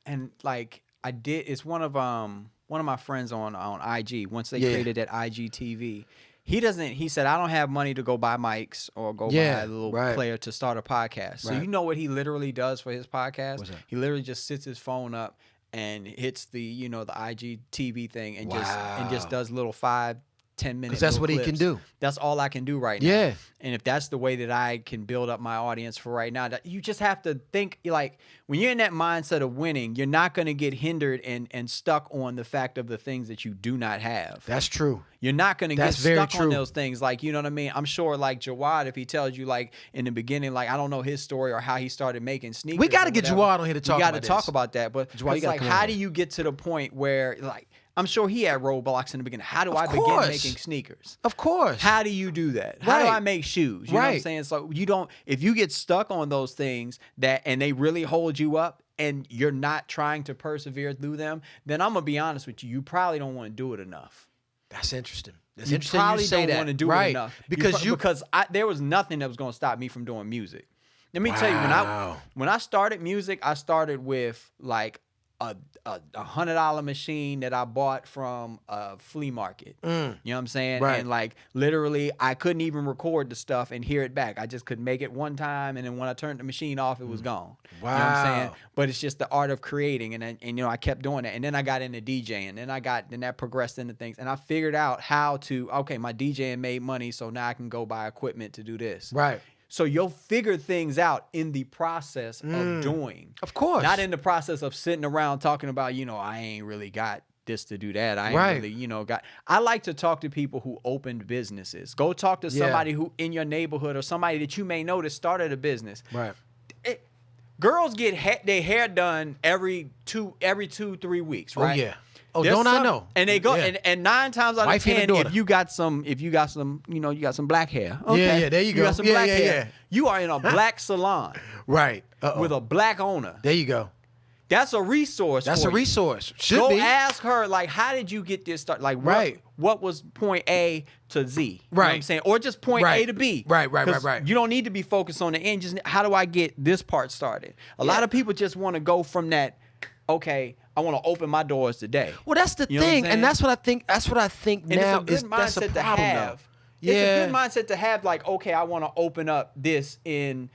And like it's one of my friends on IG. Once they created that IGTV. He said, I don't have money to go buy mics or go buy a little player to start a podcast. So you know what he literally does for his podcast? What's that? He literally just sits his phone up and hits the IGTV thing and just does little 5-10 minutes. Because that's what clips. he can do. That's all I can do right now. Yeah. And if that's the way that I can build up my audience for right now, you just have to think, like, when you're in that mindset of winning, you're not going to get hindered and stuck on the fact of the things that you do not have. That's true. You're not going to get stuck on those things. Like, you know what I mean? I'm sure, like, Jawad, if he tells you, like, in the beginning, like, I don't know his story or how he started making sneakers. We got to get Jawad on here to talk about this. We got to talk about that. But it's like, how do you get to the point where, like, I'm sure he had roadblocks in the beginning. How do I begin making sneakers? Of course. How do you do that? How do I make shoes? You know what I'm saying? So if you get stuck on those things and they really hold you up and you're not trying to persevere through them, then I'm going to be honest with you. You probably don't want to do it enough. That's interesting. You probably don't want to do it enough. Because there was nothing that was going to stop me from doing music. Let me tell you, when I started music, I started with like a $100 machine that I bought from a flea market. You know what I'm saying? Right. And like literally I couldn't even record the stuff and hear it back. I just could make it one time, and then when I turned the machine off, it was gone. Wow. You know what I'm saying? But it's just the art of creating, and I kept doing that. And then I got into DJing, then that progressed into things. And I figured out how to, my DJing made money, so now I can go buy equipment to do this. Right. So you'll figure things out in the process of doing. Of course. Not in the process of sitting around talking about, I ain't really got this to do that. I ain't really, I like to talk to people who opened businesses. Go talk to somebody who in your neighborhood or somebody that you may know that started a business. Right. Girls get their hair done every 2-3 weeks, right? Oh, yeah. Oh, don't I know? And they go and 9 times out of 10, if you got some, you got some black hair. Okay. Yeah, there you go. You got some black hair. You are in a black salon. Right. With a black owner. There you go. That's a resource. That's a resource. Should be. Go ask her, like, how did you get this started? Like, what was point A to Z? You know what I'm saying? Or just point A to B. Right. You don't need to be focused on the end. Just how do I get this part started? A lot of people just want to go from that, okay, I want to open my doors today. Well, that's the thing, and that's what I think. That's what I think and now it's a good mindset to have. It's a good mindset to have. Like, okay, I want to open up this in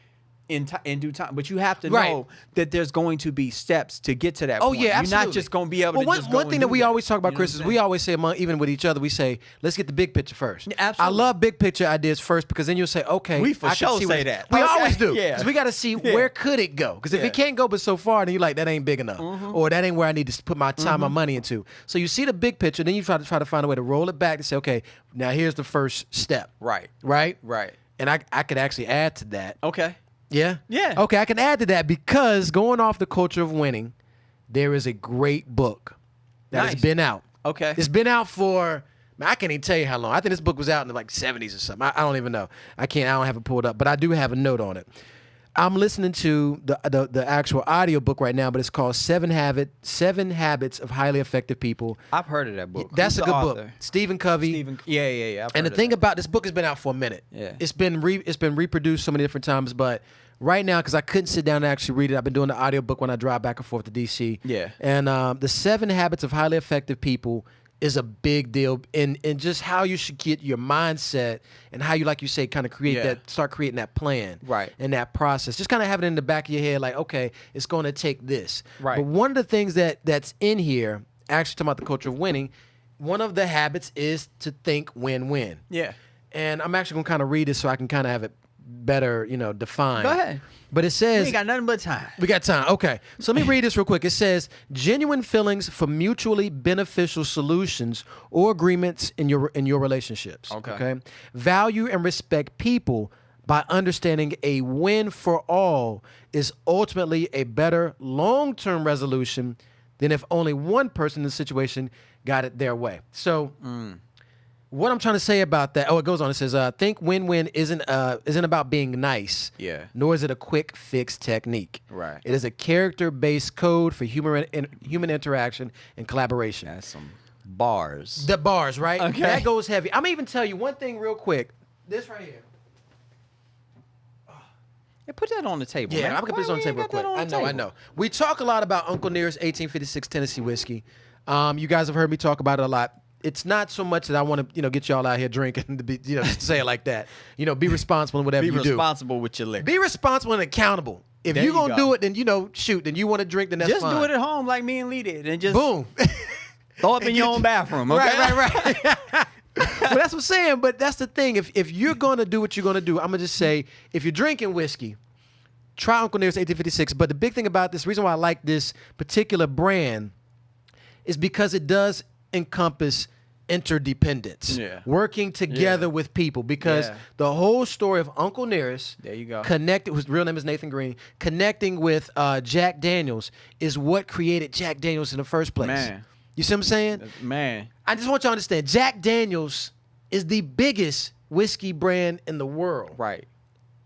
due time, but you have to know that there's going to be steps to get to that point. Yeah, absolutely. You're not just going to be able to just go one thing that we always talk about, Chris, is we always say, even with each other, we say, let's get the big picture first. Yeah, absolutely. I love big picture ideas first, because then you'll say, okay, we for sure say that. We always do. Because we got to see where could it go. Because if it can't go but so far, then you're like, that ain't big enough. Or that ain't where I need to put my time, my money into. So you see the big picture, then you try to find a way to roll it back to say, okay, now here's the first step. Right. And I could actually add to that. Okay. Yeah? Yeah. Okay, I can add to that, because going off the culture of winning, there is a great book that has been out. Okay. It's been out for, I can't even tell you how long. I think this book was out in the 70s or something. I don't even know. I don't have it pulled up, but I do have a note on it. I'm listening to the actual audio book right now, but it's called Seven Habits of Highly Effective People. I've heard of that book. That's a good book. Stephen Covey. Yeah. And the thing about this book has been out for a minute. Yeah. It's been reproduced so many different times, but right now, because I couldn't sit down and actually read it, I've been doing the audio book when I drive back and forth to DC. Yeah. And the 7 Habits of Highly Effective People is a big deal in just how you should get your mindset and how you, like you say, kind of start creating that plan. Right. And that process. Just kind of have it in the back of your head, like, okay, it's going to take this. Right. But one of the things that's in here, actually talking about the culture of winning, one of the habits is to think win-win. Yeah. And I'm actually going to kind of read this so I can kind of have it better, defined. Go ahead. But it says... We ain't got nothing but time. We got time. Okay. So let me read this real quick. It says, genuine feelings for mutually beneficial solutions or agreements in your relationships. Okay. Value and respect people by understanding a win for all is ultimately a better long-term resolution than if only one person in the situation got it their way. So... What I'm trying to say about that, it goes on. It says, think win-win isn't about being nice. Yeah. Nor is it a quick fix technique. Right. It is a character-based code for human interaction and collaboration. That's some bars. The bars, right? Okay. That goes heavy. I'm going to even tell you one thing real quick. This right here. Yeah, put that on the table. Yeah, man. I'm going to put this on the table real quick. I know. We talk a lot about Uncle Nearest 1856 Tennessee whiskey. You guys have heard me talk about it a lot. It's not so much that I want to, get y'all out here drinking to be, just say it like that. Be responsible in whatever you do. Be responsible with your liquor. Be responsible and accountable. If you're going to do it, then, shoot. Then you want to drink, then that's just fine. Just do it at home like me and Lee did. And just boom. Throw up in your own bathroom, okay? Right. But that's what I'm saying. But that's the thing. If you're going to do what you're going to do, I'm going to just say, if you're drinking whiskey, try Uncle Nearest 1856. But the big thing about this, reason why I like this particular brand is because it does encompass interdependence, working together with people, because the whole story of Uncle Nearest, there you go, connected, whose real name is Nathan Green, connecting with Jack Daniels is what created Jack Daniels in the first place. Man. You see what I'm saying? Man. I just want you to understand, Jack Daniels is the biggest whiskey brand in the world. Right.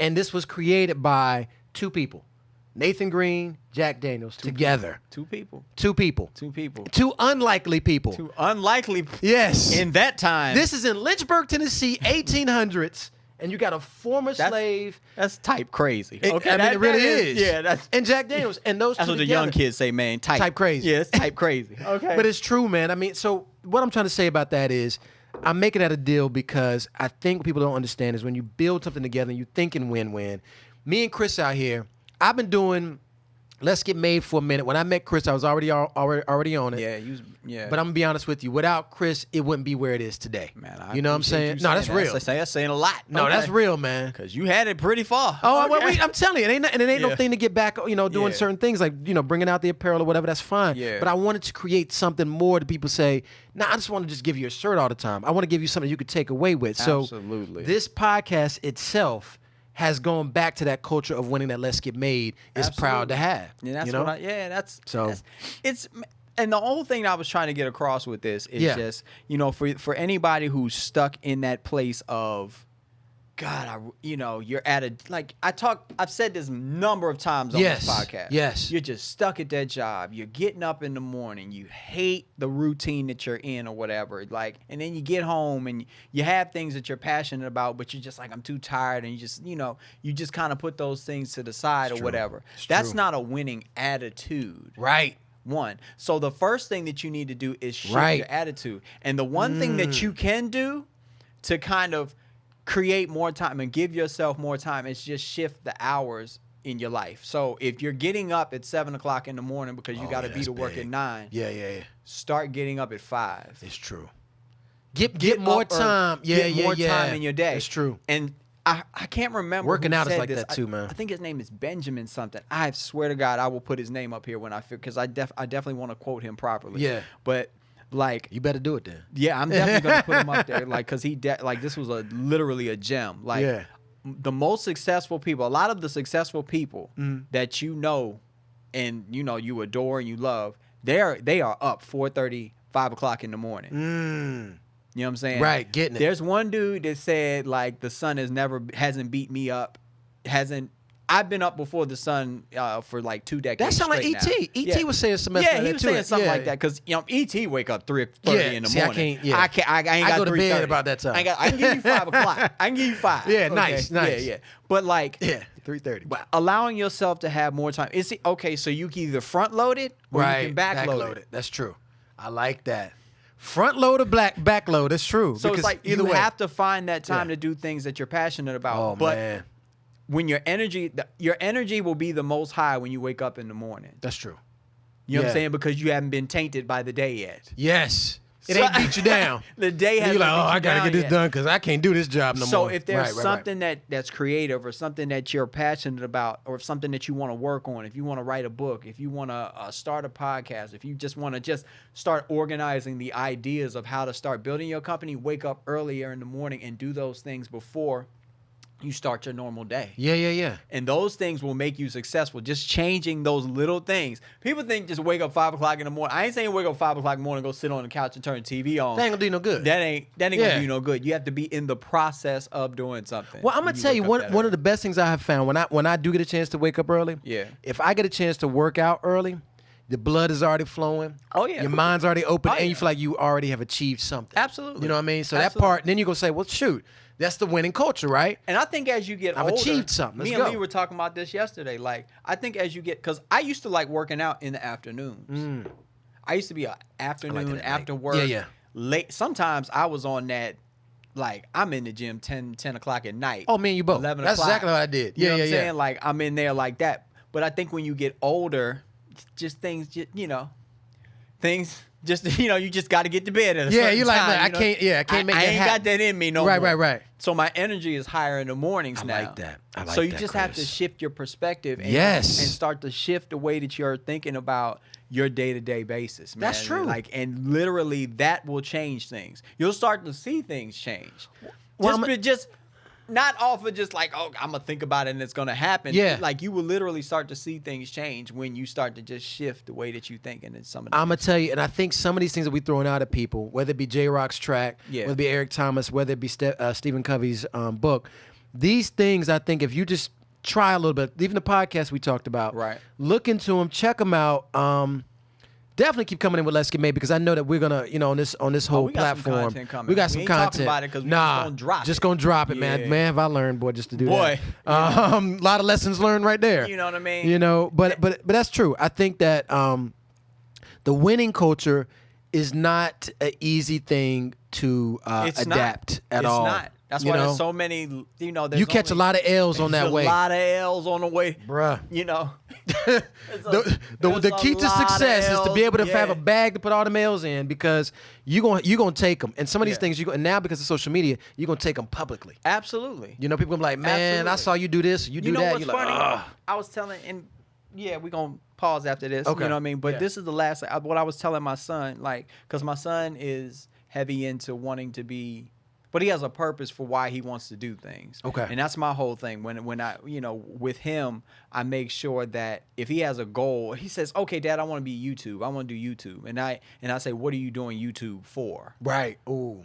And this was created by two people. Nathan Green, Jack Daniels, together. Two people. Two unlikely people. Two unlikely. Yes. In that time. This is in Lynchburg, Tennessee, 1800s, and you got a former slave. That's type crazy. Okay, it really is. Yeah, that's. And Jack Daniels, and those. That's two what together, the young kids say, man. Type crazy. Yeah, it's type crazy. Okay. But it's true, man. I mean, so what I'm trying to say about that is, I'm making that a deal because I think what people don't understand is when you build something together and you thinking win-win. Me and Chris out here. I've been doing Let's Get Made for a minute. When I met Chris, I was already on it. Yeah. But I'm gonna be honest with you. Without Chris, it wouldn't be where it is today. Man, you know what I'm saying? No, that's real. That's saying a lot. No, that's real, man. Because you had it pretty far. Oh, well, I'm telling you, it ain't no thing to get back. Doing certain things like bringing out the apparel or whatever. That's fine. Yeah. But I wanted to create something more to people say. Nah, I just want to just give you a shirt all the time. I want to give you something you could take away with. Absolutely. So this podcast itself has gone back to that culture of winning that Let's Get Made is proud to have. Yeah, that's so. It's and the whole thing I was trying to get across with this is just for anybody who's stuck in that place of, God, you're at a I've said this a number of times on this podcast. Yes. You're just stuck at that job. You're getting up in the morning. You hate the routine that you're in or whatever. And then you get home and you have things that you're passionate about, but you're just like, I'm too tired. And you just kind of put those things to the side or whatever. That's not a winning attitude. Right. One. So the first thing that you need to do is shift your attitude. And the one thing that you can do to kind of create more time and give yourself more time is just shift the hours in your life. So if you're getting up at 7 o'clock in the morning because you got to be to work at 9, start getting up at 5. It's true. Get more time. Get more time in your day. It's true. And I can't remember. Working out is like this. that too, man. I think his name is Benjamin something. I swear to God, I will put his name up here when because I definitely want to quote him properly. Yeah. But you better do it then. Yeah, I'm definitely gonna put him up there, because this was literally a gem. The most successful people, a lot of the successful people that and you adore and you love, they are up 4:30, 5 o'clock in the morning. You know what I'm saying? Right, getting it. There's one dude that said the sun hasn't beat me up, I've been up before the sun for 2 decades. That sounds like E.T. E.T. was saying something like that. Yeah, he was saying something like that because E.T. wake up 3:30 in the morning. I ain't got go to bed about that time. I can give you 5 o'clock. I can give you 5. Yeah, okay. Nice. Yeah. But 3:30. But allowing yourself to have more time. So you can either front load it or you can back load it. That's true. I like that. Front load or back load. That's true. So it's either you way. have to find that time to do things that you're passionate about. Oh, but man. When your energy will be the most high when you wake up in the morning. That's true. You know what I'm saying? Because you haven't been tainted by the day yet. Yes. It ain't beat you down. The day has you're like, beat you I gotta down get this yet. done because I can't do this job no more. So if there's Right. something that's creative or something that you're passionate about or something that you want to work on, if you want to write a book, if you want to start a podcast, if you just want to just start organizing the ideas of how to start building your company, wake up earlier in the morning and do those things before you start your normal day. Yeah. And those things will make you successful. Just changing those little things. People think just wake up 5 o'clock in the morning. I ain't saying wake up 5 o'clock in the morning, go sit on the couch and turn the TV on. That ain't gonna do you no good. That ain't gonna do you no good. You have to be in the process of doing something. Well, I'm gonna tell you one of the best things I have found when I do get a chance to wake up early. Yeah. If I get a chance to work out early, the blood is already flowing. Oh, yeah. Your mind's already open, Oh, and yeah. you feel like you already have achieved something. Absolutely. You know what I mean? So Absolutely. that part, then you go say, well, shoot, that's the winning culture, right? And I think as you get I've older, achieved something. Me Let's and go. Lee were talking about this yesterday. Like, I think as you get, because I used to like working out in the afternoons. I used to be an afternoon at after night. work. Yeah. Late. Sometimes I was on that, like, I'm in the gym 10 o'clock at night. Oh, me and you both. 11 That's o'clock. exactly what I did. You know Yeah, what I'm yeah. saying? Like, I'm in there like that. But I think when you get older, just things, things just, you just got to get to bed at a certain you're like, time, man, I can't make I that ain't happen. got that in me no Right, more. right. So my energy is higher in the mornings now. like that. I like so you that, just have to Chris. shift your perspective and Yes. start to shift the way that you're thinking about your day-to-day basis, man. That's true. Like, and literally that will change things. You'll start to see things change. Well, Just not off of just like, oh, I'm gonna think about it and it's gonna happen. Yeah. Like you will literally start to see things change when you start to just shift the way that you think and some of I'm gonna tell you, and I think some of these things that we throwing out at people, whether it be J Rock's track, Yeah. whether it be Eric Thomas, whether it be Stephen Covey's book, these things I think if you just try a little bit, even the podcast we talked about, Right. look into them, check them out. Definitely keep coming in with Let's Get Made because I know that we're gonna, on this whole we got some platform, content coming. we got We some ain't talking content. about it 'cause we just gonna drop just it. gonna drop it, Yeah. man. Man, have I learned, boy, just to do Boy, that. A lot of lessons learned right there. You know what I mean? But that's true. I think that the winning culture is not an easy thing to adapt at all. It's not. That's why there's so many, there's You catch a lot of L's on that there's way. a lot of L's on the way. Bruh. There's The key a to lot of success is to be able to L's, have a bag to put all the mails in because you're gonna take them. And some of these things and now because of social media, you're gonna take them publicly. Absolutely. People gonna be like, man, I Absolutely. saw you do this, you do that. What's You're funny? like, I was telling, and we're going to pause after this. Okay. You know what I mean? But Yeah. this is the last, what I was telling my son, because my son is heavy into wanting to be, but he has a purpose for why he wants to do things. Okay. And that's my whole thing. When I, with him, I make sure that if he has a goal, he says, okay, Dad, I want to be YouTube. I want to do YouTube. And I say, what are you doing YouTube for? right. Ooh.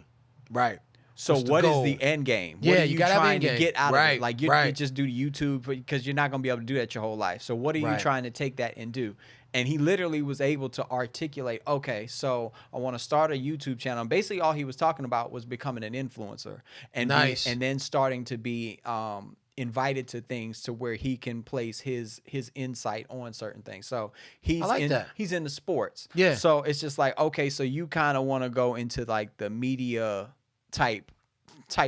Right. So What's the what is goal? the end game? Yeah, What are you you gotta have trying end to game. get out of Right, it? Like you just do YouTube because you're not going to be able to do that your whole life. So what are you Right. trying to take that and do? And he literally was able to articulate, okay, so I want to start a YouTube channel. And basically all he was talking about was becoming an influencer and Nice. and then starting to be invited to things to where he can place his insight on certain things. So he's I like that. he's into sports. Yeah. So it's just like, okay, so you kind of want to go into like the media type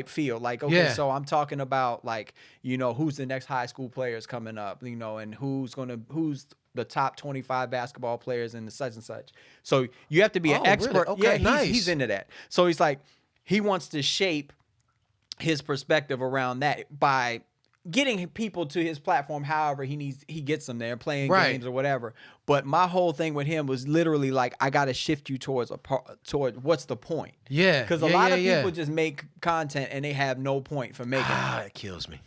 field. Like, okay, Yeah. so I'm talking about like, who's the next high school players coming up, and who's the top 25 basketball players in the such and such. So you have to be an Oh, expert. really? Okay, Yeah, nice. he's into that. So he's like, he wants to shape his perspective around that by getting people to his platform however he gets them there, playing Right. games or whatever. But my whole thing with him was literally like, I got to shift you toward what's the point? Yeah. Because a lot of people just make content and they have no point for making it. It kills me.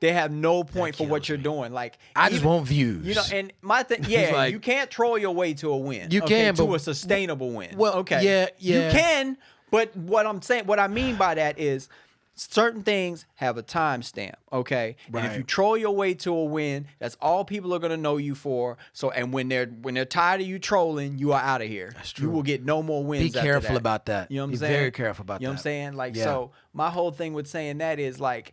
They have no point for kills what you're doing. Like I just want views. and my thing, like- you can't troll your way to a win. You can, to but- a sustainable win. Well, okay, yeah. you can. But what I mean by that is certain things have a timestamp. Okay, and if Right. you troll your way to a win, that's all people are gonna know you for. So, and when they're tired of you trolling, you are out of here. That's true. You will get no more wins. Be after careful that. about that. You know what I'm Be saying? very careful about You know that. what I'm saying? Like, Yeah. so my whole thing with saying that is like,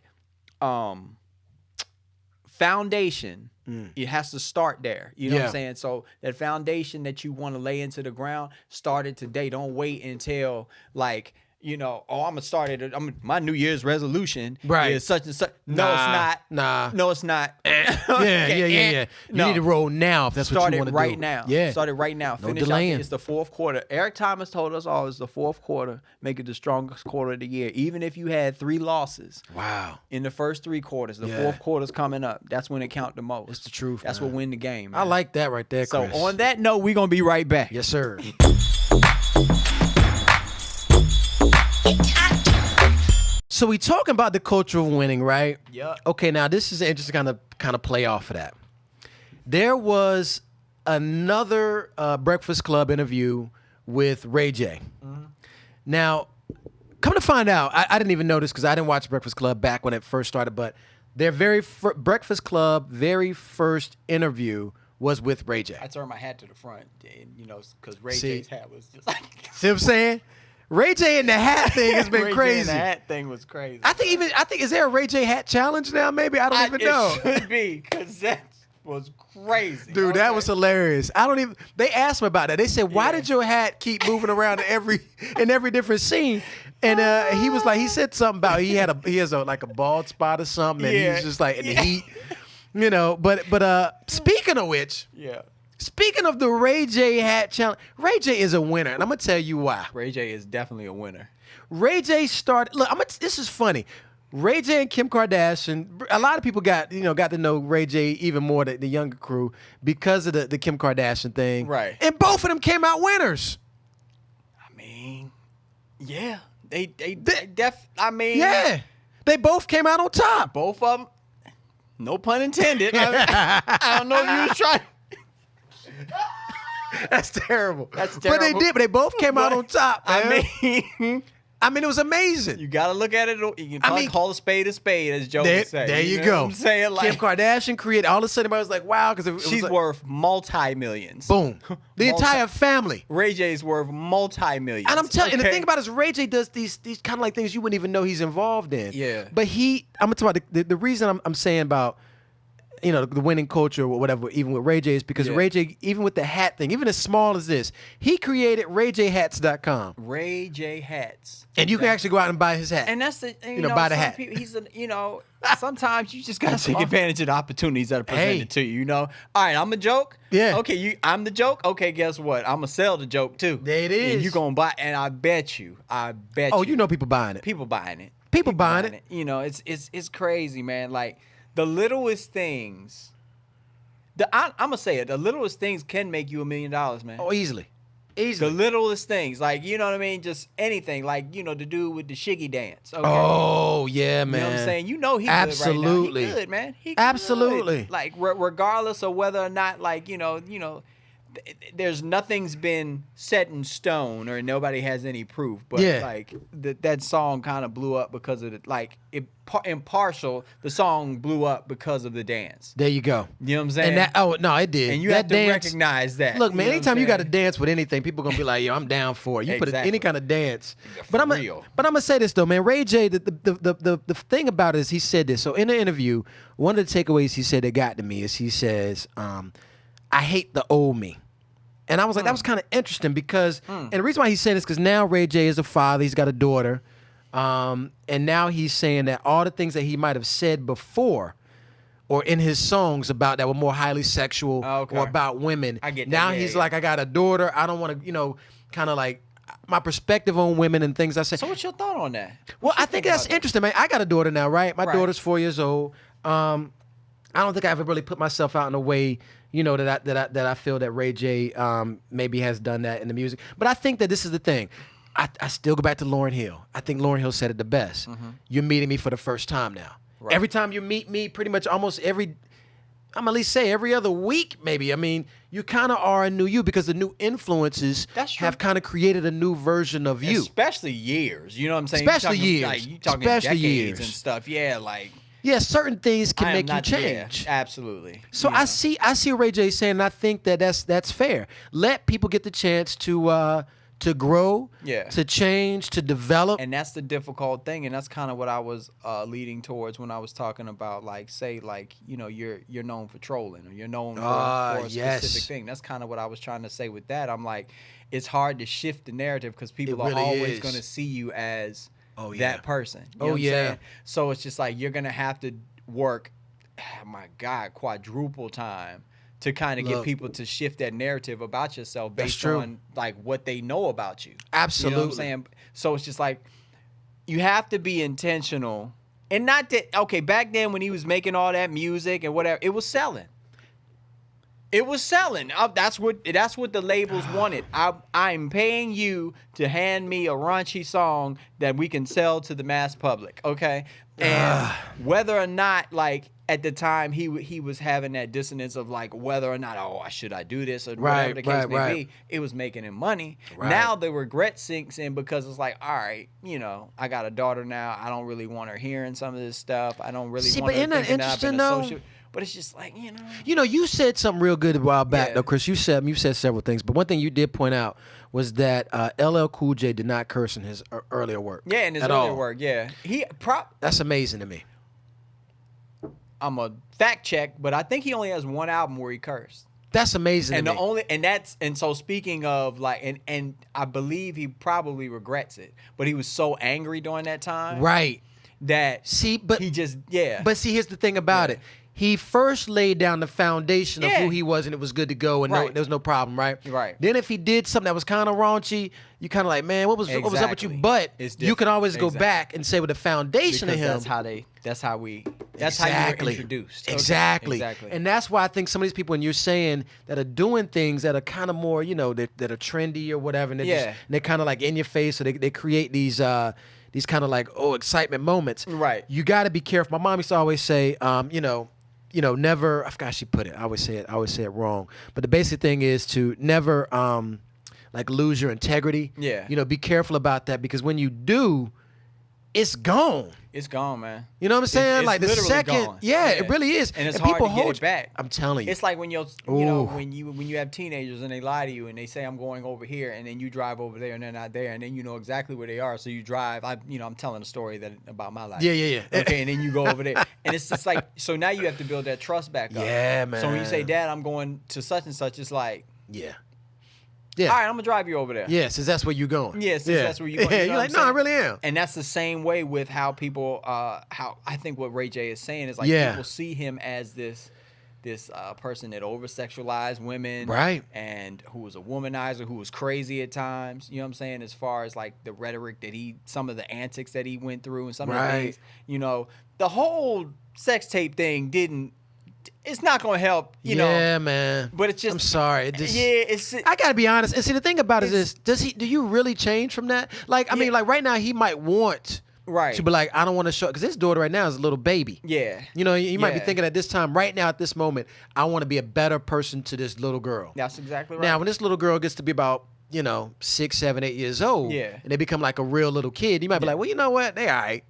foundation, it has to start there. You know what Yeah. I'm saying? So that foundation that you want to lay into the ground, start it today. Don't wait until like I'm gonna start it. My New Year's resolution Right. is such and such. No, it's not. Nah. No, it's not. Yeah. You need to roll now if that's what you want to do. Start it right now. Yeah. Start it right now. No Finish delaying. It's the fourth quarter. Eric Thomas told us all it's the fourth quarter. Make it the strongest quarter of the year. Even if you had 3 losses. Wow. In the first 3 quarters, the fourth quarter's coming up. That's when it count the most. It's the truth. That's what win the game. I like that right there, Chris. So on that note, we're gonna be right back. Yes, sir. So we talking about the culture of winning, right? Yeah. Okay, now this is an interesting kind of play off of that. There was another Breakfast Club interview with Ray J. Mm-hmm. Now, come to find out, I didn't even know this because I didn't watch Breakfast Club back when it first started, but their Breakfast Club very first interview was with Ray J. I turned my hat to the front, and because Ray J's hat was just like. See what I'm saying? Ray J and the hat thing has been Ray crazy. J and the hat thing was crazy. I think is there a Ray J hat challenge now? Maybe I don't even know. It should be because that was crazy, dude. That was hilarious. They asked him about that. They said, "Why did your hat keep moving around in every different scene?" And he said something about he has a bald spot or something, and he's just like in the heat, But speaking of which, speaking of the Ray J hat challenge, Ray J is a winner, and I'm gonna tell you why. Ray J is definitely a winner. Ray J started. Look, this is funny. Ray J and Kim Kardashian. A lot of people got to know Ray J even more, the younger crew, because of the Kim Kardashian thing. Right. And both of them came out winners. I mean, yeah, they they both came out on top. Both of them. No pun intended. I don't know if you was trying. That's terrible. That's terrible. But they did. But they both came out on top, man. I mean, it was amazing. You got to look at it. You can call a spade, as Joe would say. There you go. What I'm saying, Kim Kardashian created. All of a sudden, everybody was like, "Wow!" Because she's worth multi-millions. Boom. The entire family. Ray J's worth multi-millions. And I'm telling you, and the thing about it is, Ray J does these kind of like things you wouldn't even know he's involved in. Yeah. But I'm gonna talk about the reason I'm saying about the winning culture or whatever, even with Ray J, is because Ray J, even with the hat thing, even as small as this, he created RayJHats.com. Ray J Hats. And you can actually go out and buy his hat. And that's the buy the hat. People, sometimes you just gotta take advantage of the opportunities that are presented to you. All right, I'm a joke. Yeah. Okay, I'm the joke. Okay, guess what? I'm gonna sell the joke too. There it is. And you gonna buy? And I bet you. Oh, people buying it. People buying it. People buying it. It's crazy, man. Like the littlest things. I'm gonna say it. The littlest things can make you $1 million, man. Oh, easily. The littlest things, like, you know what I mean? Just anything, like, the dude with the shiggy dance. Okay? Oh, yeah, man. You know what I'm saying? He absolutely good right now. He good, man. He absolutely. Good. Like, regardless of whether or not, like, there's nothing's been set in stone or nobody has any proof. But, like, that song kind of blew up because of it. Like, impartial, the song blew up because of the dance. There you go. You know what I'm saying? And it did. And you have to recognize that. Look, man, anytime you got to dance with anything, people going to be like, yo, I'm down for it. You put any kind of dance. But I'm going to say this, though, man. Ray J, the thing about it is he said this. So in the interview, one of the takeaways he said that got to me is he says, I hate the old me. And I was like, that was kind of interesting because, and the reason why he's saying this is because now Ray J is a father. He's got a daughter. And now he's saying that all the things that he might have said before or in his songs about that were more highly sexual or about women. I get that. Now he's like, I got a daughter. I don't want to, kind of like my perspective on women and things I say. So what's your thought on that? Well, I think that's interesting, man. I got a daughter now, right? My daughter's 4 years old. I don't think I ever really put myself out in a way, that I feel that Ray J maybe has done that in the music. But I think that this is the thing. I still go back to Lauryn Hill. I think Lauryn Hill said it the best. Mm-hmm. You're meeting me for the first time now. Right. Every time you meet me, pretty much almost every other week, maybe. I mean, you kind of are a new you because the new influences have kind of created a new version of you. Especially years. You know what I'm saying? Especially years. Like, you talking decades and stuff. Yeah, like. Yeah, certain things can make you change. Yeah, absolutely. So I see Ray J saying, and I think that's fair. Let people get the chance to to grow, Yeah. to change, to develop. And that's the difficult thing, and that's kind of what I was leading towards when I was talking about, like, say, like, you know, you're known for trolling, or you're known for a specific thing. That's kind of what I was trying to say with that. I'm like, it's hard to shift the narrative because people are always going to see you as that person. You know what I'm saying? So it's just like you're going to have to work, oh my God, quadruple time to kind of get people to shift that narrative about yourself based on like what they know about you. Absolutely. You know what I'm saying? So it's just like you have to be intentional. And not that, okay, back then when he was making all that music and whatever, it was selling. It was selling. That's what the labels wanted. I'm paying you to hand me a raunchy song that we can sell to the mass public, okay? And whether or not, like, at the time he was having that dissonance of like whether or not, should I do this or whatever the case may be, it was making him money. Now the regret sinks in because it's like, all right, you know, I got a daughter now. I don't really want her hearing some of this stuff. I don't really want her thinking that I've been associated. But it's just like, you know, you said something real good a while back, though, Chris. You said several things, but one thing you did point out was that LL Cool J did not curse in his earlier work. Yeah, in his earlier work, yeah. That's amazing to me. I'm a fact check, but I think he only has one album where he cursed. That's amazing. And so speaking of like, and I believe he probably regrets it, but he was so angry during that time, right? That he just But see, here's the thing about it. He first laid down the foundation of who he was, and it was good to go, and there was no problem, right? Right. Then if he did something that was kind of raunchy, you kind of like, man, what was up with you? But you can always go back and say with the foundation of him. That's how you were introduced. Exactly. And that's why I think some of these people, when you're saying that are doing things that are kind of more, you know, that are trendy or whatever, and they're kind of like in your face, so they create these kind of like excitement moments. Right. You got to be careful. My mom used to always say, never. I forgot how she put it. I always say it wrong. But the basic thing is to never like lose your integrity. Yeah. You know, be careful about that because when you do, it's gone. It's gone, man. You know what I'm saying? It's like the second, gone. It really is. And it's hard people to get it back. I'm telling you. It's like when when you have teenagers and they lie to you and they say I'm going over here and then you drive over there and they're not there and then you know exactly where they are, so you drive. I'm telling a story about my life. Yeah. Okay, and then you go over there and it's just like, so now you have to build that trust back up. Yeah, man. So when you say, Dad, I'm going to such and such, it's like, yeah. All right, I'm gonna drive you over there. Yeah, since that's where you're going. Yeah, that's where you're going. Yeah, you're like, no, I really am. And that's the same way with how people, how I think what Ray J is saying is like people see him as this person that over-sexualized women, right? And who was a womanizer, who was crazy at times. You know what I'm saying? As far as like the rhetoric that some of the antics that he went through, and some of the things, the whole sex tape thing it's not going to help, you know. Yeah, man. But it's just... I'm sorry. I got to be honest. And see, the thing about it is, do you really change from that? Like, I mean, like right now he might want to be like, I don't want to show... Because his daughter right now is a little baby. Yeah. You know, you might be thinking at this time, right now at this moment, I want to be a better person to this little girl. That's exactly right. Now, when this little girl gets to be about, 6, 7, 8 years old, and they become like a real little kid, you might be like, well, you know what? They all right.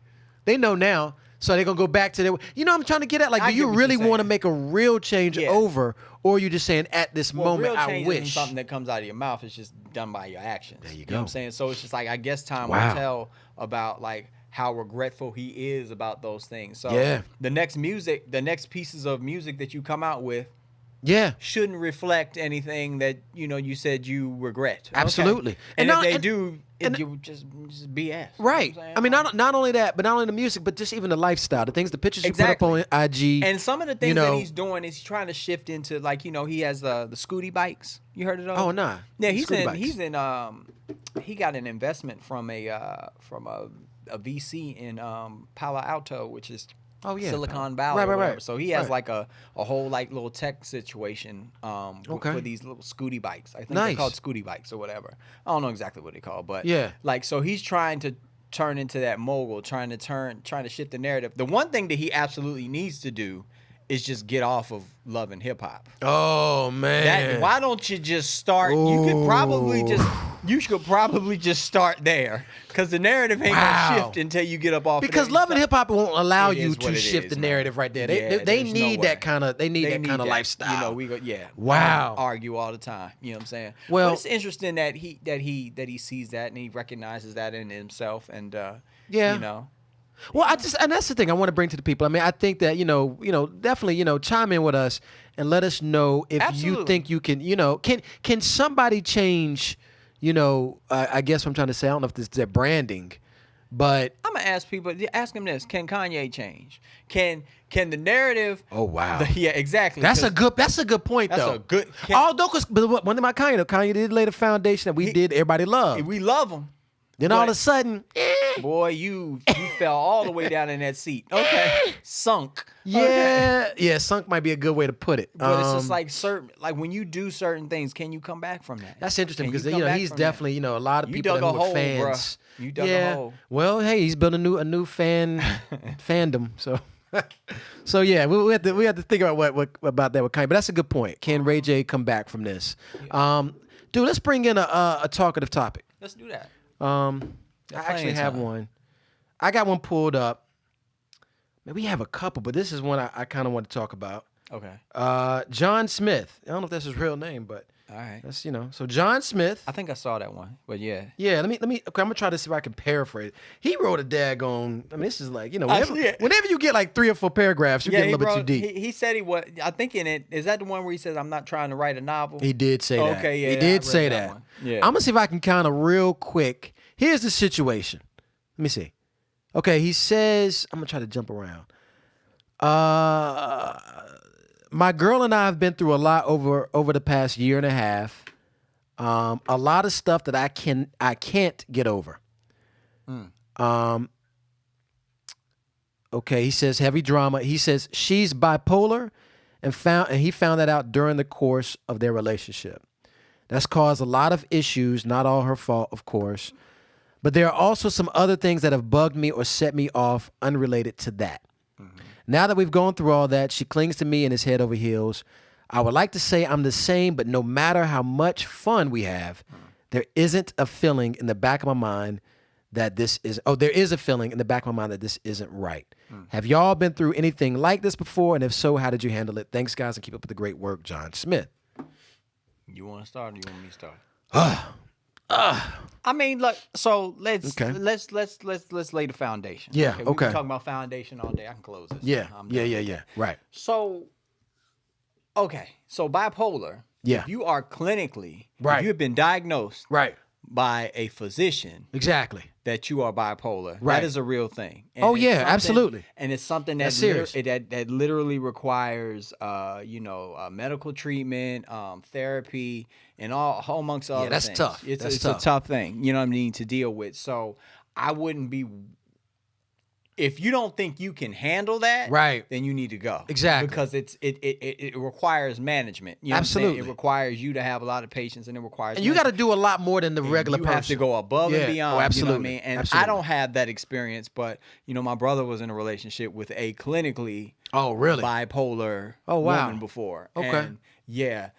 They know now. So they're going to go back to their... I'm trying to get at, like, do you really want to make a real change over, or are you just saying, at this moment, I wish... Isn't something that comes out of your mouth. It's just done by your actions. There you go. You know what I'm saying? So it's just like, I guess time will tell about, like, how regretful he is about those things. So the next pieces of music that you come out with shouldn't reflect anything that, you said you regret. Absolutely. Okay? And if they do... you just BS. Right. I mean, not only that, but not only the music, but just even the lifestyle, the pictures you put up on IG. And some of the things that he's doing is trying to shift into, like, he has the Scooty bikes. You heard of those? Oh, nah. Yeah, he got an investment from a VC in Palo Alto, which is Silicon Valley. Right. So he has like a whole like little tech situation for these little Scooty bikes. I think they're called Scooty bikes or whatever. I don't know exactly what they call, but like, so he's trying to turn into that mogul, trying to shift the narrative. The one thing that he absolutely needs to do is just get off of Love and Hip Hop. Oh man. Why don't you just start? Ooh. You should probably just start there, because the narrative ain't gonna shift until you get up off. Because of Love and Hip Hop won't allow you to shift the narrative right there. They need that kind of lifestyle. You know, Wow. I argue all the time. You know what I'm saying? Well, but it's interesting that he sees that and he recognizes that in himself, and you know. Well, and that's the thing I want to bring to the people. I mean, I think that definitely chime in with us and let us know if you think you can. Can somebody change? I guess what I'm trying to say, I don't know if this is their branding, but I'm gonna ask people. Ask them this: can Kanye change? Can the narrative? Oh wow. Yeah, exactly. That's a good point though. That's a good. Although, one thing about Kanye did lay the foundation that we did. Everybody loved. We love him. Then all of a sudden, boy, you fell all the way down in that seat. Okay, sunk. Yeah, sunk might be a good way to put it. But it's just like when you do certain things, can you come back from that? That's interesting because he's definitely a lot of people who are fans. Bro. You dug a hole. Well, hey, he's built a new fan fandom. So yeah, we have to think about what about that with Kanye. But that's a good point. Can Ray J come back from this? Dude, let's bring in a talkative topic. Let's do that. I actually have one. I got one pulled up. Man, we have a couple, but this is one I kind of want to talk about. Okay. John Smith. I don't know if that's his real name, but all right. That's So John Smith. I think I saw that one, but yeah. Yeah. Let me. Okay, I'm gonna try to see if I can paraphrase. He wrote a daggone. I mean, this is like whenever you get like 3 or 4 paragraphs, you get a little bit too deep. He said he was. I think in it is that the one where he says, "I'm not trying to write a novel." He did say that. Okay, yeah. He did say that. Yeah. I'm gonna see if I can kind of real quick. Here's the situation. Let me see. Okay, he says, I'm gonna try to jump around. My girl and I have been through a lot over the past year and a half. A lot of stuff that I can't get over. Okay, he says heavy drama. He says she's bipolar, and he found that out during the course of their relationship. That's caused a lot of issues. Not all her fault, of course. But there are also some other things that have bugged me or set me off unrelated to that. Mm-hmm. Now that we've gone through all that, she clings to me and is head over heels. I would like to say I'm the same, but no matter how much fun we have, there isn't a feeling in the back of my mind that this is, there is a feeling in the back of my mind that this isn't right. Have y'all been through anything like this before? And if so, how did you handle it? Thanks, guys, and keep up with the great work, John Smith. You want to start or you want me to start? I mean, look. So let's lay the foundation. Yeah. Okay. We've been talking about foundation all day. I can close this. Yeah. Right. So, okay. So bipolar. Yeah. If you are clinically, right. If you have been diagnosed, right, by a physician, exactly, that you are bipolar, right. That is a real thing. And absolutely. And it's something that that literally requires, medical treatment, therapy, and all amongst other things. That's tough. It's a tough thing, you know what I mean, to deal with. So I wouldn't be. If you don't think you can handle that, right, then you need to go. Exactly. Because it requires management. You know absolutely. It requires you to have a lot of patience, and it requires. And you got to do a lot more than the regular person. You have to go above and beyond. Oh, absolutely. You know what I mean? And I don't have that experience, but my brother was in a relationship with a clinically bipolar woman before. Okay. And yeah,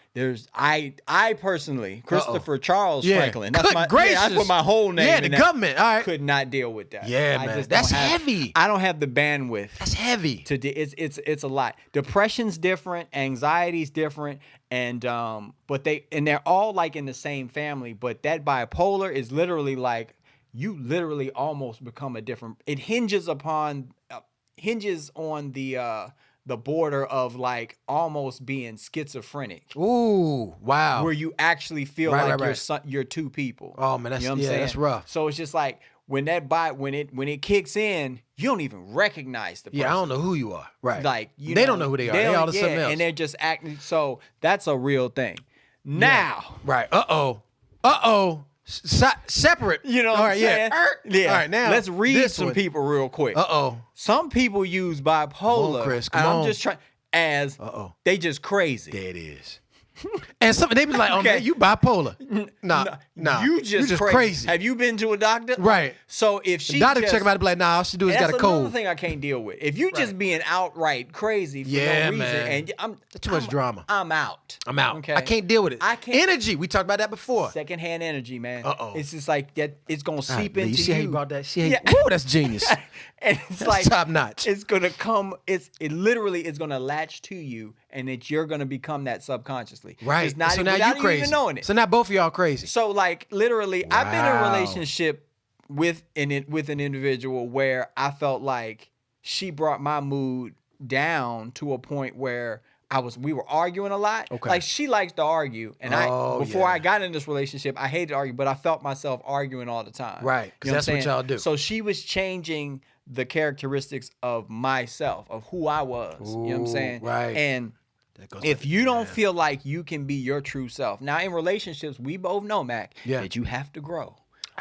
I personally, Christopher Charles Franklin. That's I put my whole name in the that. Government. All right. Could not deal with that. Yeah, man. That's heavy. I don't have the bandwidth. That's heavy. It's a lot. Depression's different, anxiety's different, and they're all like in the same family, but that bipolar is literally like you literally almost become a different. It hinges on the border of like almost being schizophrenic. Ooh, wow. Where you actually feel you're two people. Oh man, that's that's rough. So it's just like when it kicks in, you don't even recognize the person. Yeah, I don't know who you are. Right. Like they don't know who they are. They all of something else. And they're just acting. So that's a real thing. Now. Right. Separate. You know what I'm saying? Yeah. All right, now let's read some people real quick. Some people use bipolar. Chris, I'm just trying as they just crazy. There it is. And some they be like, "Oh man, you bipolar." Nah, you just crazy. Have you been to a doctor? Right. So if she doctor check him out and be like, "Nah, all she do is got a cold." That's another thing I can't deal with. If you just being outright crazy for no reason, man. and too much drama. I'm out. Okay. I can't deal with it. I can't. Energy. We talked about that before. Secondhand energy, man. It's just like that. It's gonna seep into you. See how you brought that? Woo, that's genius. And it's that's like top notch. It's gonna come. It literally is gonna latch to you, and you're gonna become that subconsciously. Right. It's not so now you crazy. Even knowing it. So now both of y'all crazy. So like literally, I've been in a relationship with an individual where I felt like she brought my mood down to a point where we were arguing a lot. Okay. Like she likes to argue, and before I got in this relationship, I hated to argue, but I felt myself arguing all the time. Right. Because that's what y'all do. So she was changing the characteristics of myself, of who I was. You know what I'm saying? Right. And if you don't feel like you can be your true self. Now in relationships, we both know, Mac, that you have to grow.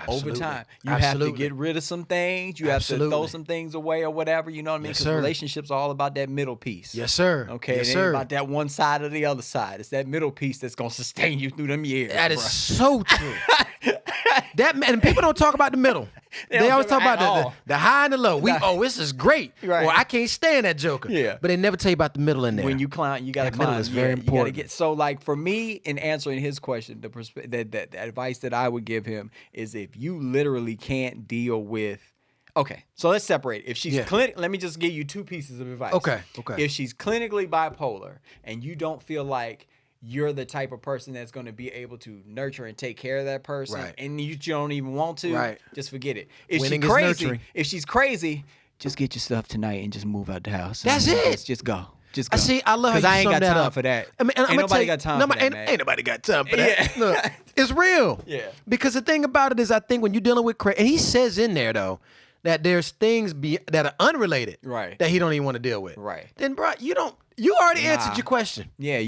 Over time, you have to get rid of some things. You have to throw some things away or whatever. You know what I mean? Because relationships are all about that middle piece. Yes, sir. Okay, yes, it ain't about that one side or the other side. It's that middle piece that's gonna sustain you through them years. That is so true. And people don't talk about the middle. They always talk about the high and the low. This is great. Right. Or I can't stand that joker. Yeah. But they never tell you about the middle in there. When you climb, you gotta that climb. Middle is very important. You gotta so like for me, in answering his question, the advice that I would give him is if you literally can't deal with. Okay, so let's separate. If she's let me just give you two pieces of advice. Okay. If she's clinically bipolar and you don't feel like you're the type of person that's going to be able to nurture and take care of that person, and you don't even want to, just forget it. If she's crazy, just get your stuff tonight and just move out the house. That's it. Just go. Just go. I see. I love how you I ain't got that time up. for that. I mean, ain't nobody got time for that, man. Ain't nobody got time for that. Yeah. Look, it's real. Yeah. Because the thing about it is, I think when you're dealing with and he says in there though that there's things that are unrelated, that he don't even want to deal with. Right. Then, bro, you already answered your question. Yeah,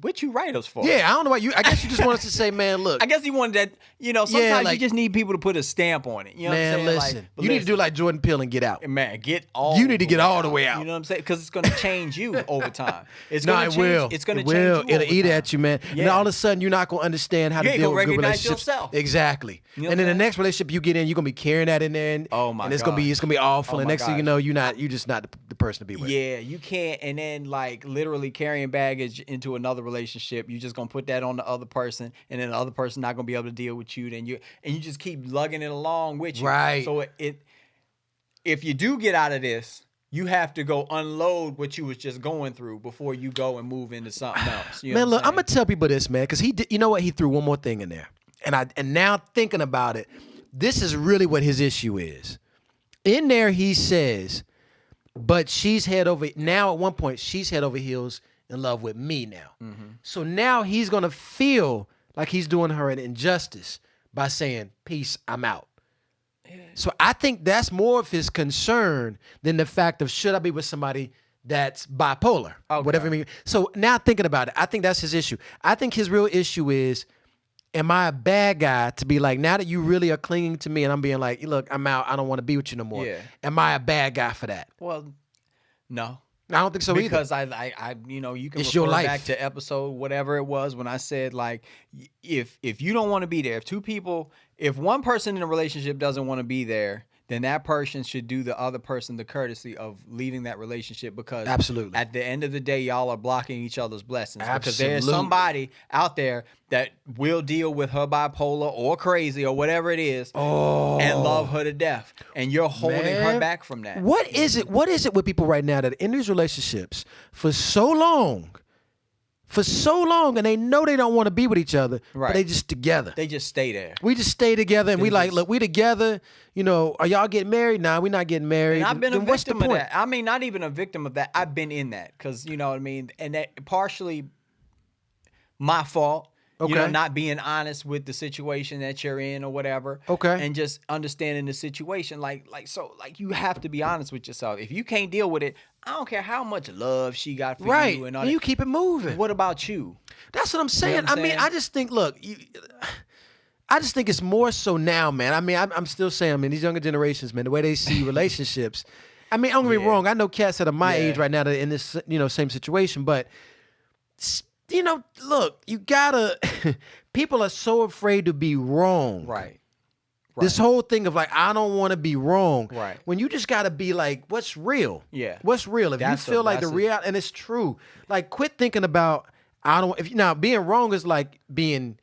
what you write us for? Yeah, I don't know why I guess you just want us to say, man, look. I guess you wanted that, sometimes you just need people to put a stamp on it. You know what I'm saying? Listen. You need to do like Jordan Peele and get out. Man, you need to get all the way out. You know what I'm saying? Because it's going to change you over time. It will. It's going to change you It'll eat at you, man. Yeah. And all of a sudden, you're not going to understand how to deal with good relationships. Yourself. Exactly. You know and then the next relationship you get in, you're going to be carrying that in there. And, and it's going to be awful. And next thing you know, you're just not the person to be with. Yeah, you can't. And then like literally carrying baggage into another relationship, you're just gonna put that on the other person, and then the other person not gonna be able to deal with you. Then you just keep lugging it along with you. Right. So if you do get out of this, you have to go unload what you was just going through before you go and move into something else. You know man, look, I'm gonna tell people this, man, because you know what? He threw one more thing in there, and now thinking about it, this is really what his issue is. In there, he says, but she's head over now. At one point, she's head over heels in love with me now. Mm-hmm. So now he's gonna feel like he's doing her an injustice by saying, "Peace, I'm out." Yeah. So I think that's more of his concern than the fact of should I be with somebody that's bipolar, whatever. I mean. So now thinking about it, I think that's his issue. I think his real issue is, am I a bad guy to be like, now that you really are clinging to me and I'm being like, look, I'm out, I don't want to be with you no more. Yeah. Am I a bad guy for that? Well, no. I don't think so either. Because I you can refer back to episode whatever it was when I said like, if you don't want to be there, if one person in a relationship doesn't want to be there, then that person should do the other person the courtesy of leaving that relationship, because absolutely at the end of the day, y'all are blocking each other's blessings. Absolutely. Because there's somebody out there that will deal with her bipolar or crazy or whatever it is and love her to death. And you're holding her back from that. What is it with people right now that in these relationships for so long, and they know they don't want to be with each other, but they just together. They just stay there. We just stay together, and look, we together. Are y'all getting married? Nah, we're not getting married. And I've been a victim of that. I mean, not even a victim of that. I've been in that, because you know what I mean. And that partially my fault. Okay. Not being honest with the situation that you're in or whatever. Okay. And just understanding the situation. Like you have to be honest with yourself. If you can't deal with it, I don't care how much love she got for you and all that. You keep it moving. What about you? That's what I'm saying. You know what I'm saying? I just think, look, I just think it's more so now, man. I mean, I'm still saying, these younger generations, man, the way they see relationships. I mean, don't get me wrong. I know cats that are my age right now that are in this, same situation, but look, you gotta. People are so afraid to be wrong. Right. This whole thing of like, I don't want to be wrong. Right. When you just gotta be like, what's real? Yeah. What's real? If you feel like the reality, and it's true. Like, quit thinking about now being wrong is like being,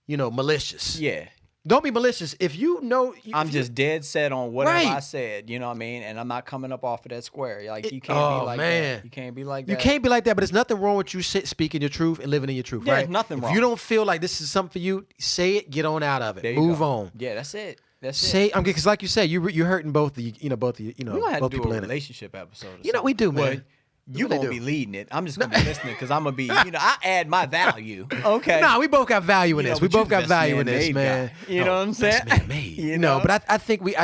malicious. Yeah. Don't be malicious. If you know, I'm just dead set on whatever I said. You know what I mean? And I'm not coming up off of that square. Like you can't be like that. You can't be like that. You can't be like that. But there's nothing wrong with you speaking your truth and living in your truth. Yeah, right? there's nothing wrong. If you don't feel like this is something for you, say it. Get on out of it. Move on. Yeah, that's it. Because like you said, you're hurting both the we gonna have both to do people a in it. relationship episode. We do, man. You gonna be leading it. I'm just gonna be listening because I'm gonna be, I add my value. Okay. No, we both got value in this. We both got value in this, man. You know what I'm saying? Man-made. But I think we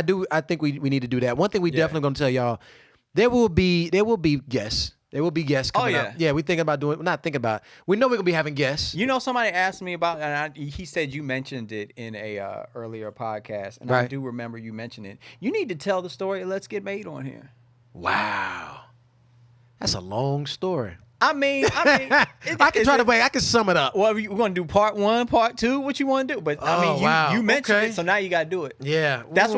need to do that. One thing we definitely gonna tell y'all, there will be guests. There will be guests coming up. Yeah, we thinking about doing. We're not thinking about. We know we're gonna be having guests. Somebody asked me about, and he said you mentioned it in a earlier podcast, and I do remember you mentioning it. You need to tell the story of Let's Get Made on here. Wow. That's a long story. I mean, I can sum it up. Well, we're gonna do part 1, part 2. What you want to do? But you mentioned it, so now you gotta do it. Yeah, that's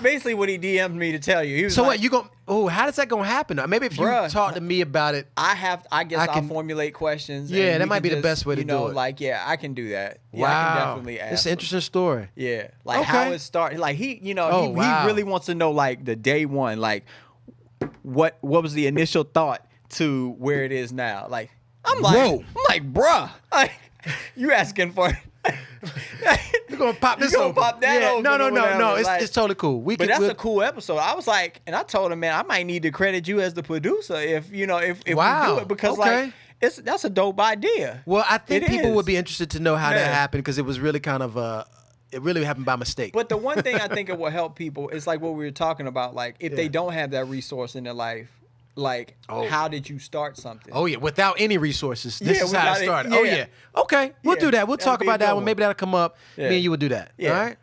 basically what he DM'd me to tell you. He was what you gonna? Oh, how does that gonna happen? Maybe if you talk to me about it, I guess I'll formulate questions. Yeah, that might be the best way to do it. Like, I can do that. Wow, yeah, I can definitely ask. It's an interesting story. Yeah, like how it started. Like he really wants to know like the day one, like what was the initial thought to where it is now. Like I'm like, bruh, like you asking for You're gonna pop this over. Pop that over. No. It's totally cool. But that's a cool episode. I was like, and I told him, man, I might need to credit you as the producer if we do it because that's a dope idea. Well, I think people would be interested to know how that happened because it was really kind of it really happened by mistake. But the one thing I think it will help people is like what we were talking about. Like if they don't have that resource in their life. Like, how did you start something? Oh, yeah. Without any resources. This is how it started. Oh, yeah. Okay. We'll do that. We'll talk about that one. Maybe that'll come up. Yeah. Me and you will do that. Yeah. All right?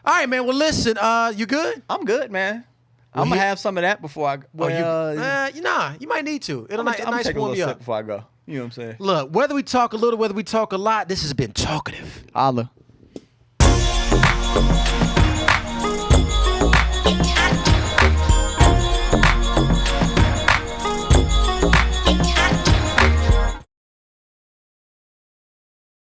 All right, man. Well, listen. You good? I'm good, man. I'm going to have some of that before I go. you might need to. It'll nice warm you up. Before I go. You know what I'm saying? Look, whether we talk a little, whether we talk a lot, this has been Talkative. Holla.